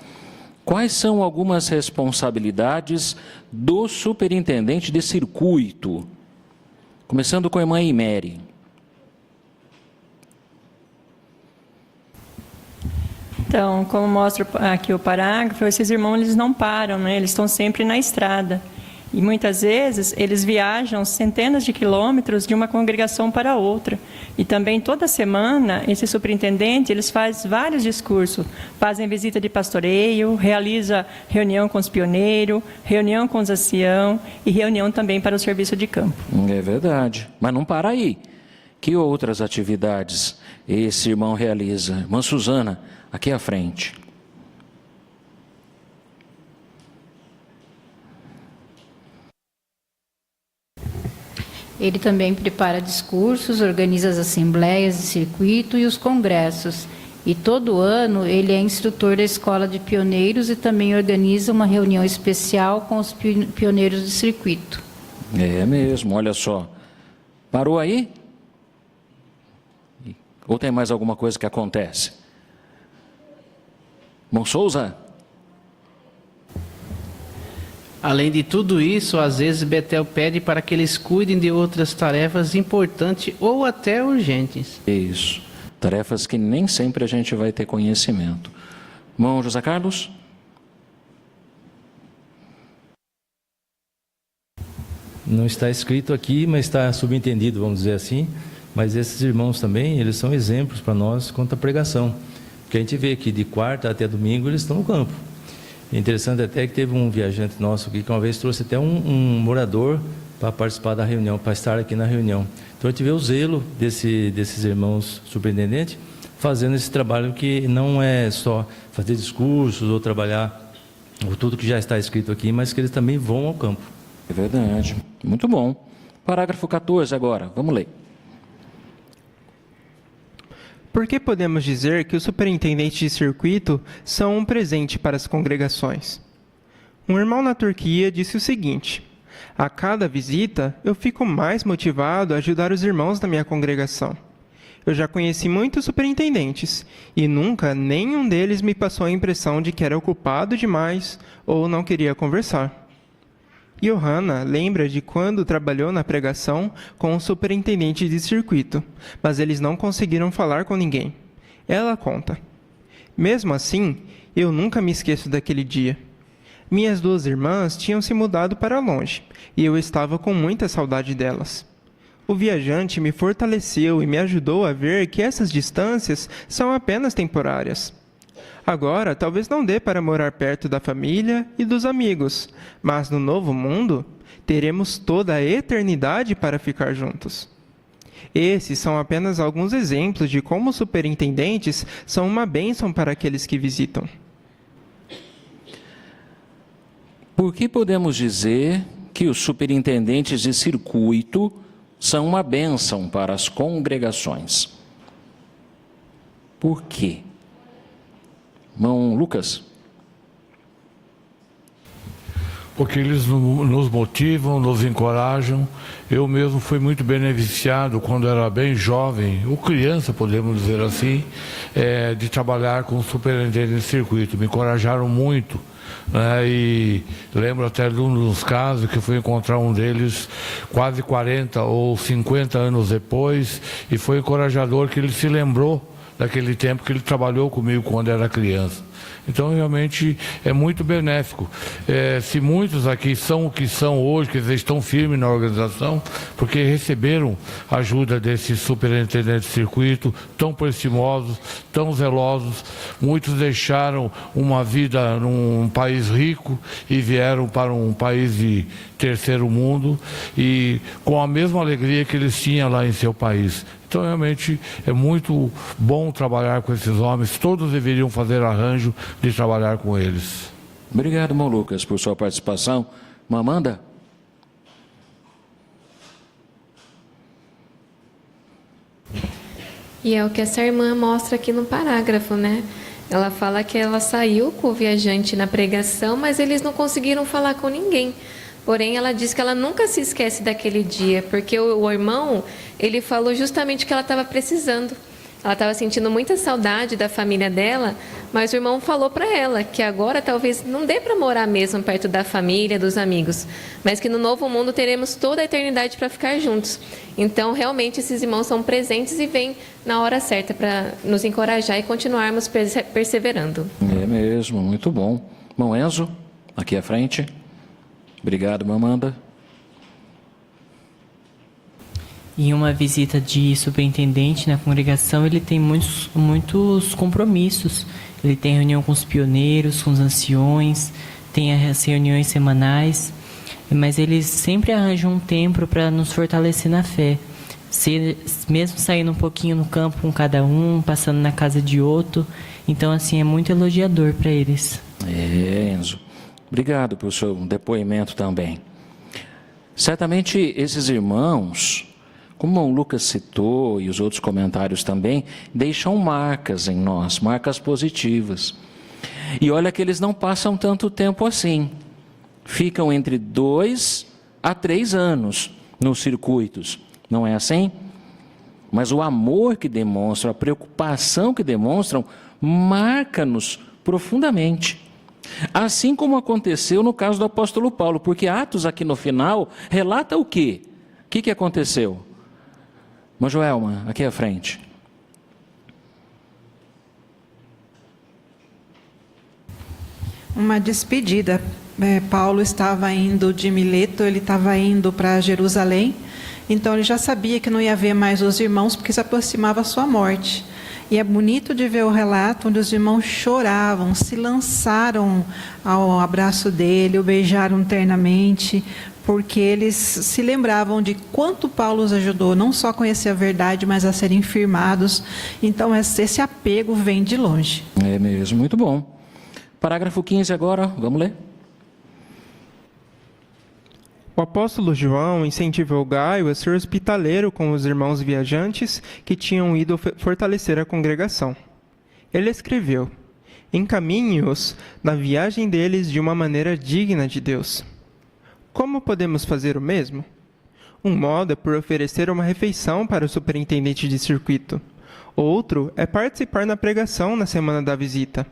Quais são algumas responsabilidades do superintendente de circuito? Começando com a irmã Imery. Então, como mostra aqui o parágrafo, esses irmãos eles não param, né? Eles estão sempre na estrada. E muitas vezes eles viajam centenas de quilômetros de uma congregação para outra. E também toda semana, esse superintendente, eles fazem vários discursos. Fazem visita de pastoreio, realiza reunião com os pioneiros, reunião com os anciãos e reunião também para o serviço de campo. É verdade, mas não para aí. Que outras atividades esse irmão realiza? Irmã Suzana, aqui à frente. Ele também prepara discursos, organiza as assembleias de circuito e os congressos. E todo ano ele é instrutor da escola de pioneiros e também organiza uma reunião especial com os pioneiros de circuito. É mesmo, olha só. Parou aí? Ou tem mais alguma coisa que acontece? Irmão Souza? Além de tudo isso, às vezes Betel pede para que eles cuidem de outras tarefas importantes ou até urgentes. Isso, tarefas que nem sempre a gente vai ter conhecimento. Irmão José Carlos? Não está escrito aqui, mas está subentendido, vamos dizer assim. Mas esses irmãos também, eles são exemplos para nós quanto à pregação. Porque a gente vê que de quarta até domingo eles estão no campo. É interessante até que teve um viajante nosso aqui que uma vez trouxe até um morador para participar da reunião, para estar aqui na reunião. Então a gente vê o zelo desses irmãos superintendentes fazendo esse trabalho que não é só fazer discursos ou trabalhar ou tudo que já está escrito aqui, mas que eles também vão ao campo. É verdade, muito bom. Parágrafo 14 agora, vamos ler. Por que podemos dizer que os superintendentes de circuito são um presente para as congregações? Um irmão na Turquia disse o seguinte: a cada visita eu fico mais motivado a ajudar os irmãos da minha congregação. Eu já conheci muitos superintendentes e nunca nenhum deles me passou a impressão de que era ocupado demais ou não queria conversar. Johanna lembra de quando trabalhou na pregação com o superintendente de circuito, mas eles não conseguiram falar com ninguém. Ela conta: mesmo assim, eu nunca me esqueço daquele dia. Minhas duas irmãs tinham se mudado para longe e eu estava com muita saudade delas. O viajante me fortaleceu e me ajudou a ver que essas distâncias são apenas temporárias. Agora, talvez não dê para morar perto da família e dos amigos, mas no novo mundo, teremos toda a eternidade para ficar juntos. Esses são apenas alguns exemplos de como os superintendentes são uma bênção para aqueles que visitam. Por que podemos dizer que os superintendentes de circuito são uma bênção para as congregações. Por quê? Irmão Lucas? Porque eles nos motivam, nos encorajam. Eu mesmo fui muito beneficiado quando era bem jovem, ou criança, podemos dizer assim, de trabalhar com superintendente de circuito. Me encorajaram muito, né? E lembro até de um dos casos que eu fui encontrar um deles quase 40 ou 50 anos depois, e foi encorajador que ele se lembrou daquele tempo que ele trabalhou comigo quando era criança. Então, realmente, é muito benéfico. Se muitos aqui são o que são hoje, que eles estão firmes na organização, porque receberam a ajuda desses superintendentes de circuito, tão preciosos, tão zelosos. Muitos deixaram uma vida num país rico e vieram para um país de terceiro mundo, e com a mesma alegria que eles tinham lá em seu país. Então, realmente, é muito bom trabalhar com esses homens. Todos deveriam fazer arranjo de trabalhar com eles. Obrigado, irmão Lucas, por sua participação. Irmã Amanda? E é o que essa irmã mostra aqui no parágrafo, né? Ela fala que ela saiu com o viajante na pregação, mas eles não conseguiram falar com ninguém. Porém, ela diz que ela nunca se esquece daquele dia, porque o irmão, ele falou justamente o que ela estava precisando. Ela estava sentindo muita saudade da família dela, mas o irmão falou para ela que agora talvez não dê para morar mesmo perto da família, dos amigos, mas que no novo mundo teremos toda a eternidade para ficar juntos. Então, realmente, esses irmãos são presentes e vêm na hora certa para nos encorajar e continuarmos perseverando. É mesmo, muito bom. Irmão Enzo, aqui à frente. Obrigado, irmã Amanda. Em uma visita de superintendente na congregação, ele tem muitos compromissos. Ele tem reunião com os pioneiros, com os anciões, tem as reuniões semanais, mas eles sempre arranjam um tempo para nos fortalecer na fé. Mesmo saindo um pouquinho no campo com cada um, passando na casa de outro. Então, assim, é muito elogiador para eles. Enzo. Obrigado pelo seu depoimento também. Certamente esses irmãos, como o Lucas citou e os outros comentários também, deixam marcas em nós, marcas positivas. E olha que eles não passam tanto tempo assim. Ficam entre 2 a 3 anos nos circuitos. Não é assim? Mas o amor que demonstram, a preocupação que demonstram, marca-nos profundamente. Assim como aconteceu no caso do apóstolo Paulo, porque Atos aqui no final relata o quê? O que aconteceu? Irmã Joelma, aqui à frente. Uma despedida. Paulo estava indo de Mileto, ele estava indo para Jerusalém, então ele já sabia que não ia ver mais os irmãos, porque se aproximava a sua morte. E é bonito de ver o relato onde os irmãos choravam, se lançaram ao abraço dele, o beijaram ternamente, porque eles se lembravam de quanto Paulo os ajudou, não só a conhecer a verdade, mas a serem firmados. Então, esse apego vem de longe. É mesmo, muito bom. Parágrafo 15 agora, vamos ler. O apóstolo João incentivou Gaio a ser hospitaleiro com os irmãos viajantes que tinham ido fortalecer a congregação. Ele escreveu: encaminhe-os na viagem deles de uma maneira digna de Deus. Como podemos fazer o mesmo? Um modo é por oferecer uma refeição para o superintendente de circuito. Outro é participar na pregação na semana da visita.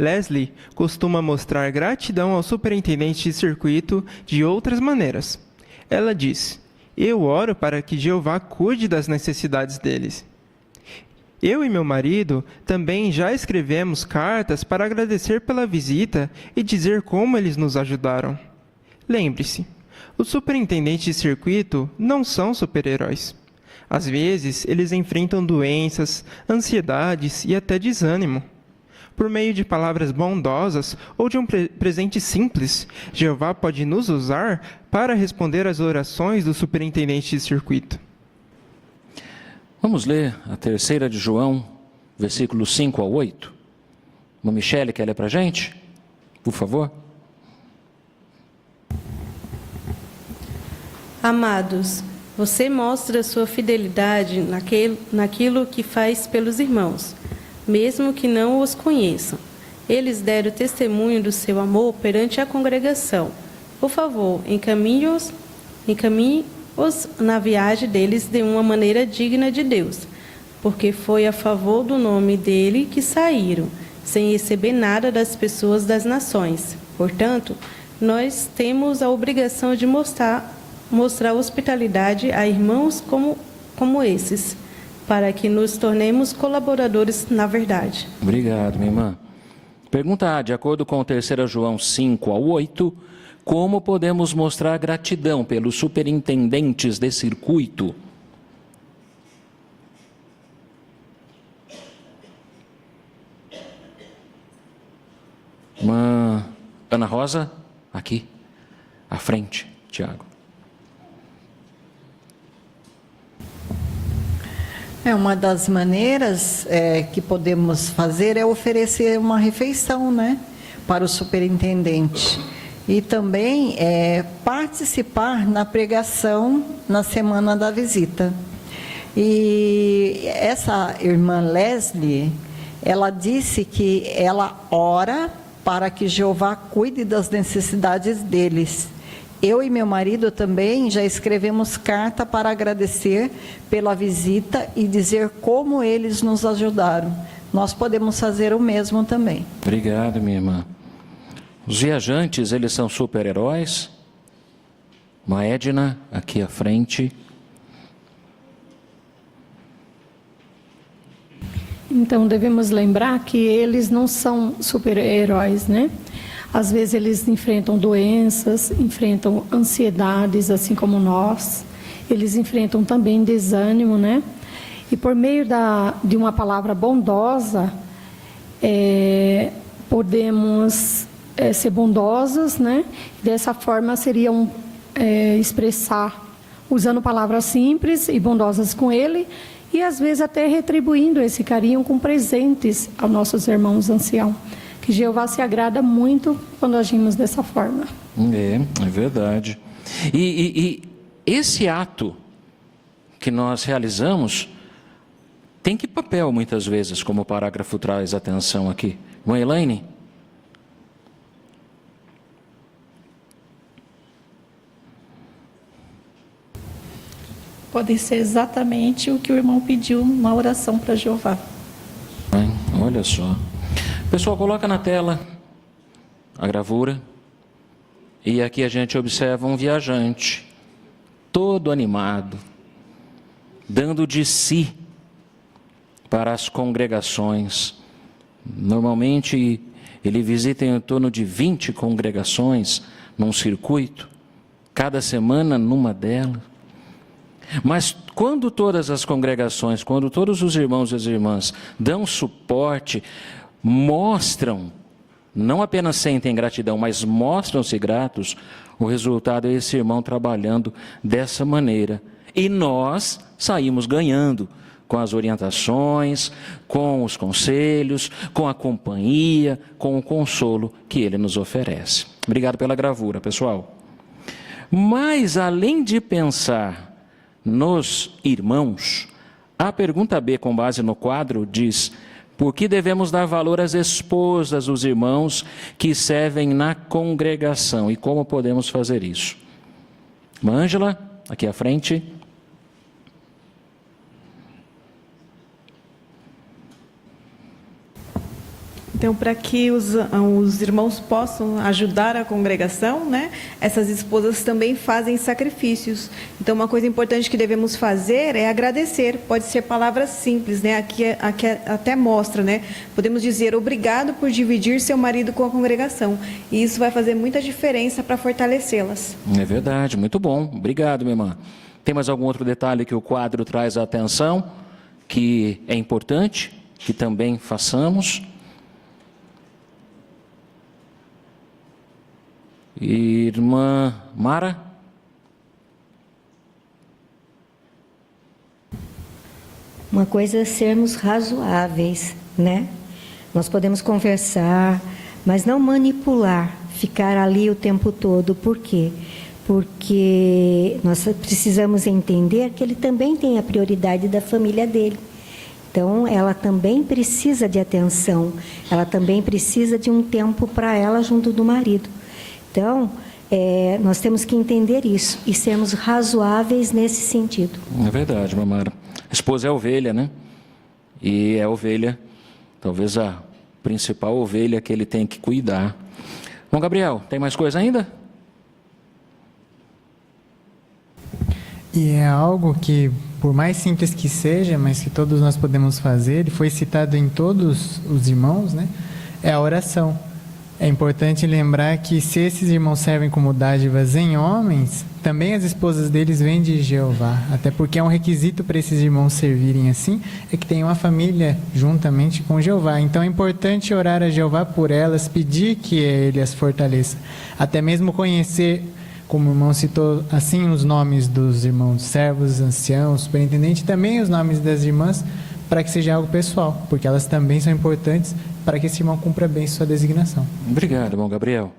Leslie costuma mostrar gratidão ao superintendente de circuito de outras maneiras. Ela diz: eu oro para que Jeová cuide das necessidades deles. Eu e meu marido também já escrevemos cartas para agradecer pela visita e dizer como eles nos ajudaram. Lembre-se, os superintendentes de circuito não são super-heróis. Às vezes, eles enfrentam doenças, ansiedades e até desânimo. Por meio de palavras bondosas ou de um presente simples, Jeová pode nos usar para responder às orações do superintendente de circuito. Vamos ler a 3ª de João, versículos 5 a 8. Uma Michele quer ler para a gente? Por favor. Amados, você mostra sua fidelidade naquilo que faz pelos irmãos, mesmo que não os conheçam. Eles deram testemunho do seu amor perante a congregação. Por favor, encaminhe-os na viagem deles de uma maneira digna de Deus, porque foi a favor do nome dele que saíram, sem receber nada das pessoas das nações. Portanto, nós temos a obrigação de mostrar hospitalidade a irmãos como esses, para que nos tornemos colaboradores na verdade. Obrigado, minha irmã. Pergunta A, de acordo com 3 João 5-8, como podemos mostrar gratidão pelos superintendentes de circuito? Irmã Ana Rosa, aqui, à frente, Tiago. Uma das maneiras que podemos fazer é oferecer uma refeição, né, para o superintendente. E também participar na pregação na semana da visita. E essa irmã Leslie, ela disse que ela ora para que Jeová cuide das necessidades deles. Eu e meu marido também já escrevemos carta para agradecer pela visita e dizer como eles nos ajudaram. Nós podemos fazer o mesmo também. Obrigado, minha irmã. Os viajantes, eles são super-heróis? Uma Edna, aqui à frente. Então, devemos lembrar que eles não são super-heróis, né? Às vezes eles enfrentam doenças, enfrentam ansiedades, assim como nós. Eles enfrentam também desânimo, né? E por meio de uma palavra bondosa, podemos ser bondosos, né? Dessa forma seriam expressar, usando palavras simples e bondosas com ele, e às vezes até retribuindo esse carinho com presentes aos nossos irmãos anciãos. Que Jeová se agrada muito quando agimos dessa forma. É verdade. E esse ato que nós realizamos tem que papel muitas vezes, como o parágrafo traz atenção aqui. Irmã Elaine? Pode ser exatamente o que o irmão pediu na oração para Jeová. Olha só. Pessoal, coloca na tela a gravura. E aqui a gente observa um viajante, todo animado, dando de si para as congregações. Normalmente ele visita em torno de 20 congregações num circuito, cada semana numa delas. Mas quando todas as congregações, quando todos os irmãos e as irmãs dão suporte, mostram, não apenas sentem gratidão, mas mostram-se gratos, o resultado é esse irmão trabalhando dessa maneira. E nós saímos ganhando com as orientações, com os conselhos, com a companhia, com o consolo que ele nos oferece. Obrigado pela gravura, pessoal. Mas, além de pensar nos irmãos, a pergunta B, com base no quadro, diz: por que devemos dar valor às esposas dos irmãos que servem na congregação? E como podemos fazer isso? Ângela, aqui à frente. Então, para que os irmãos possam ajudar a congregação, né, essas esposas também fazem sacrifícios. Então, uma coisa importante que devemos fazer é agradecer. Pode ser palavras simples, né? Aqui até mostra, né? Podemos dizer obrigado por dividir seu marido com a congregação. E isso vai fazer muita diferença para fortalecê-las. É verdade, muito bom. Obrigado, minha irmã. Tem mais algum outro detalhe que o quadro traz à atenção, que é importante, que também façamos? Irmã Mara? Uma coisa é sermos razoáveis, né? Nós podemos conversar, mas não manipular, ficar ali o tempo todo. Por quê? porque nós precisamos entender que ele também tem a prioridade da família dele. Então, ela também precisa de atenção, ela também precisa de um tempo para ela junto do marido. Então, nós temos que entender isso e sermos razoáveis nesse sentido. É verdade, Mamara. A esposa é a ovelha, né? E é a ovelha, talvez a principal ovelha que ele tem que cuidar. Bom, Gabriel, tem mais coisa ainda? E é algo que, por mais simples que seja, mas que todos nós podemos fazer, e foi citado em todos os irmãos, né? É a oração. É importante lembrar que se esses irmãos servem como dádivas em homens, também as esposas deles vêm de Jeová. Até porque é um requisito para esses irmãos servirem assim, é que tenham uma família juntamente com Jeová. Então é importante orar a Jeová por elas, pedir que Ele as fortaleça. Até mesmo conhecer, como o irmão citou, assim, os nomes dos irmãos servos, anciãos, superintendente, também os nomes das irmãs, para que seja algo pessoal, porque elas também são importantes para que esse irmão cumpra bem sua designação. Obrigado, irmão Gabriel.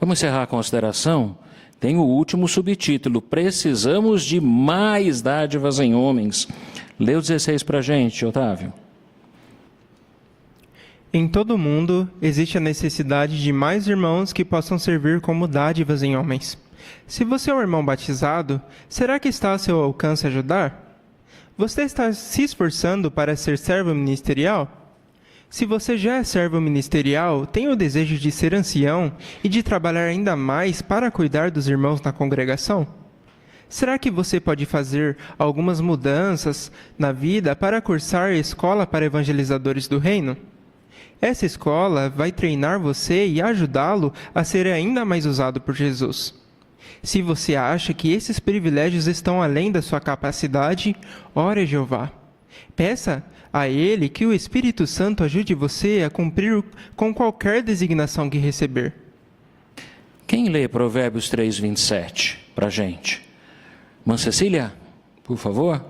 Vamos encerrar a consideração. Tem o último subtítulo: Precisamos de mais dádivas em homens. Lê o 16 para a gente, Otávio. Em todo o mundo, existe a necessidade de mais irmãos que possam servir como dádivas em homens. Se você é um irmão batizado, será que está ao seu alcance ajudar? Você está se esforçando para ser servo ministerial? Se você já é servo ministerial, tem o desejo de ser ancião e de trabalhar ainda mais para cuidar dos irmãos na congregação? Será que você pode fazer algumas mudanças na vida para cursar a escola para evangelizadores do reino? Essa escola vai treinar você e ajudá-lo a ser ainda mais usado por Jesus. Se você acha que esses privilégios estão além da sua capacidade, ore a Jeová. Peça a Ele que o Espírito Santo ajude você a cumprir com qualquer designação que receber. Quem lê Provérbios 3:27 para a gente? Irmã Cecília, por favor.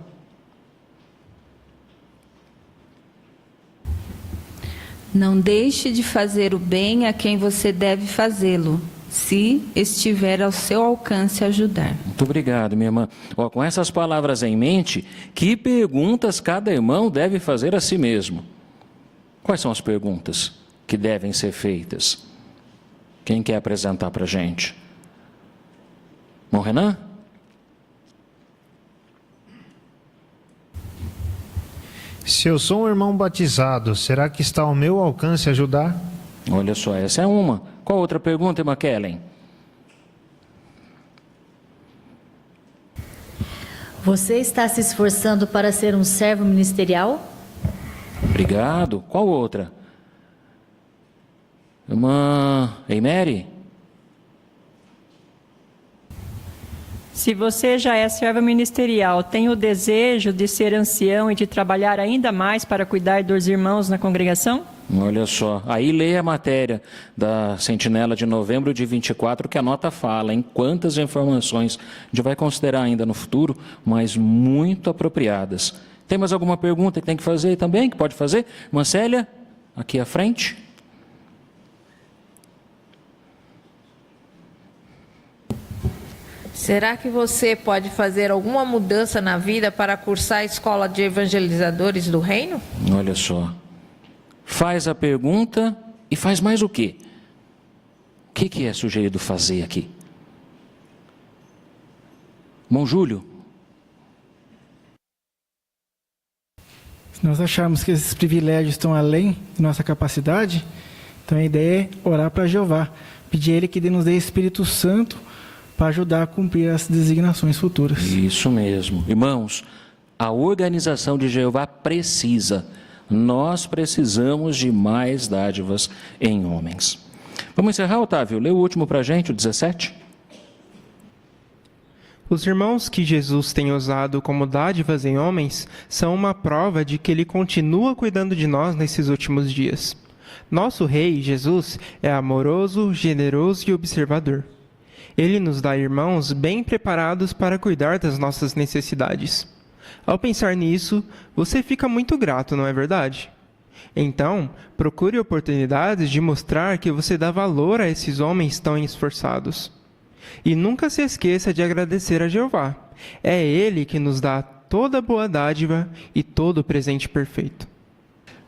Não deixe de fazer o bem a quem você deve fazê-lo, se estiver ao seu alcance ajudar. Muito obrigado, minha irmã. Com essas palavras em mente, que perguntas cada irmão deve fazer a si mesmo? Quais são as perguntas que devem ser feitas? Quem quer apresentar para a gente? Irmão Renan? Se eu sou um irmão batizado, será que está ao meu alcance ajudar? Olha só, essa é uma. Qual outra pergunta, irmã Kellen? Você está se esforçando para ser um servo ministerial? Obrigado. Qual outra? Irmã Eimeri? Se você já é servo ministerial, tem o desejo de ser ancião e de trabalhar ainda mais para cuidar dos irmãos na congregação? Olha só, aí lê a matéria da Sentinela de novembro de 24, que a nota fala em quantas informações a gente vai considerar ainda no futuro, mas muito apropriadas. Tem mais alguma pergunta que tem que fazer também, que pode fazer? Irmã Célia, aqui à frente. Será que você pode fazer alguma mudança na vida para cursar a escola de evangelizadores do reino? Olha só. Faz a pergunta e faz mais o quê? O que é sugerido fazer aqui? Irmão Júlio? Se nós acharmos que esses privilégios estão além de nossa capacidade, então a ideia é orar para Jeová, pedir a Ele que nos dê Espírito Santo para ajudar a cumprir as designações futuras. Isso mesmo. Irmãos, a organização de Jeová precisa. Nós precisamos de mais dádivas em homens. Vamos encerrar, Otávio? Lê o último para a gente, o 17. Os irmãos que Jesus tem usado como dádivas em homens são uma prova de que Ele continua cuidando de nós nesses últimos dias. Nosso Rei, Jesus, é amoroso, generoso e observador. Ele nos dá irmãos bem preparados para cuidar das nossas necessidades. Ao pensar nisso, você fica muito grato, não é verdade? Então, procure oportunidades de mostrar que você dá valor a esses homens tão esforçados. E nunca se esqueça de agradecer a Jeová. É Ele que nos dá toda boa dádiva e todo presente perfeito.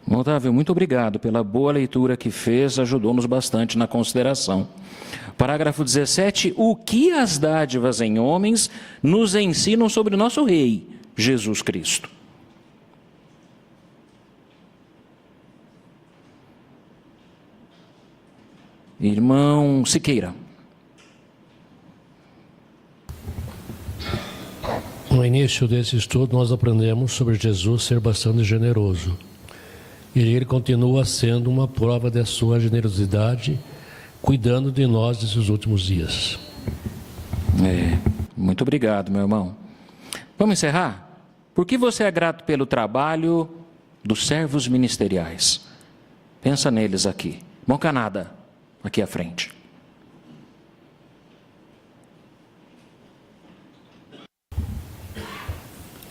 Otávio, muito obrigado pela boa leitura que fez, ajudou-nos bastante na consideração. Parágrafo 17. O que as dádivas em homens nos ensinam sobre o nosso Rei, Jesus Cristo? Irmão Siqueira. No início desse estudo, nós aprendemos sobre Jesus ser bastante generoso. E ele continua sendo uma prova da sua generosidade, cuidando de nós nesses últimos dias. Muito obrigado, meu irmão. Vamos encerrar? Por que você é grato pelo trabalho dos servos ministeriais? Pensa neles aqui. Bom Canada, aqui à frente.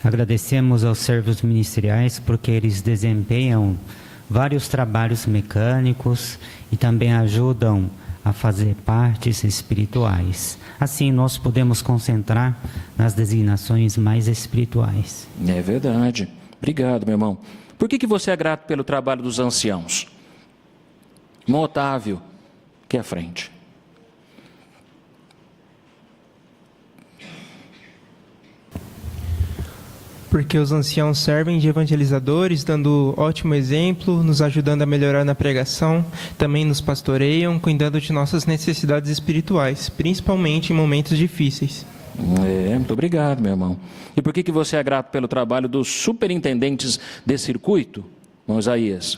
Agradecemos aos servos ministeriais porque eles desempenham vários trabalhos mecânicos e também ajudam a fazer partes espirituais. Assim, nós podemos concentrar nas designações mais espirituais. É verdade. Obrigado, meu irmão. Por que você é grato pelo trabalho dos anciãos? Irmão Otávio, aqui à frente. Porque os anciãos servem de evangelizadores, dando ótimo exemplo, nos ajudando a melhorar na pregação, também nos pastoreiam, cuidando de nossas necessidades espirituais, principalmente em momentos difíceis. Muito obrigado, meu irmão. E por que você é grato pelo trabalho dos superintendentes de circuito, irmão Isaías?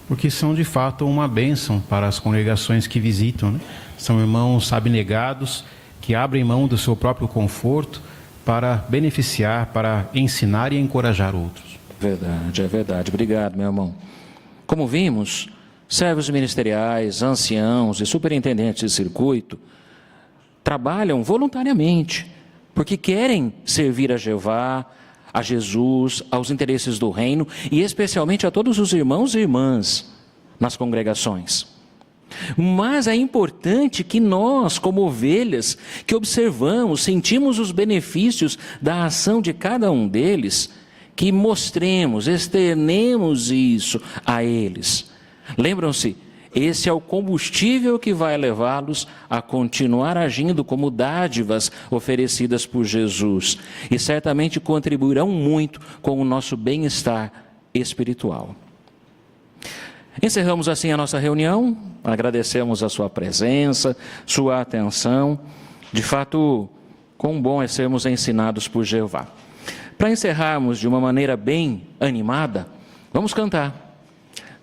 Porque são de fato uma bênção para as congregações que visitam, né? São irmãos abnegados, que abrem mão do seu próprio conforto para beneficiar, para ensinar e encorajar outros. Verdade, é verdade. Obrigado, meu irmão. Como vimos, servos ministeriais, anciãos e superintendentes de circuito trabalham voluntariamente, porque querem servir a Jeová, a Jesus, aos interesses do reino e especialmente a todos os irmãos e irmãs nas congregações. Mas é importante que nós, como ovelhas, que observamos, sentimos os benefícios da ação de cada um deles, que mostremos, externemos isso a eles. Lembram-se, esse é o combustível que vai levá-los a continuar agindo como dádivas oferecidas por Jesus e certamente contribuirão muito com o nosso bem-estar espiritual. Encerramos assim a nossa reunião, agradecemos a sua presença, sua atenção. De fato, quão bom é sermos ensinados por Jeová. Para encerrarmos de uma maneira bem animada, vamos cantar.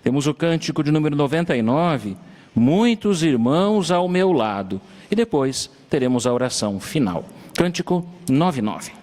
Temos o cântico de número 99, Muitos Irmãos ao Meu Lado. E depois teremos a oração final. Cântico 99.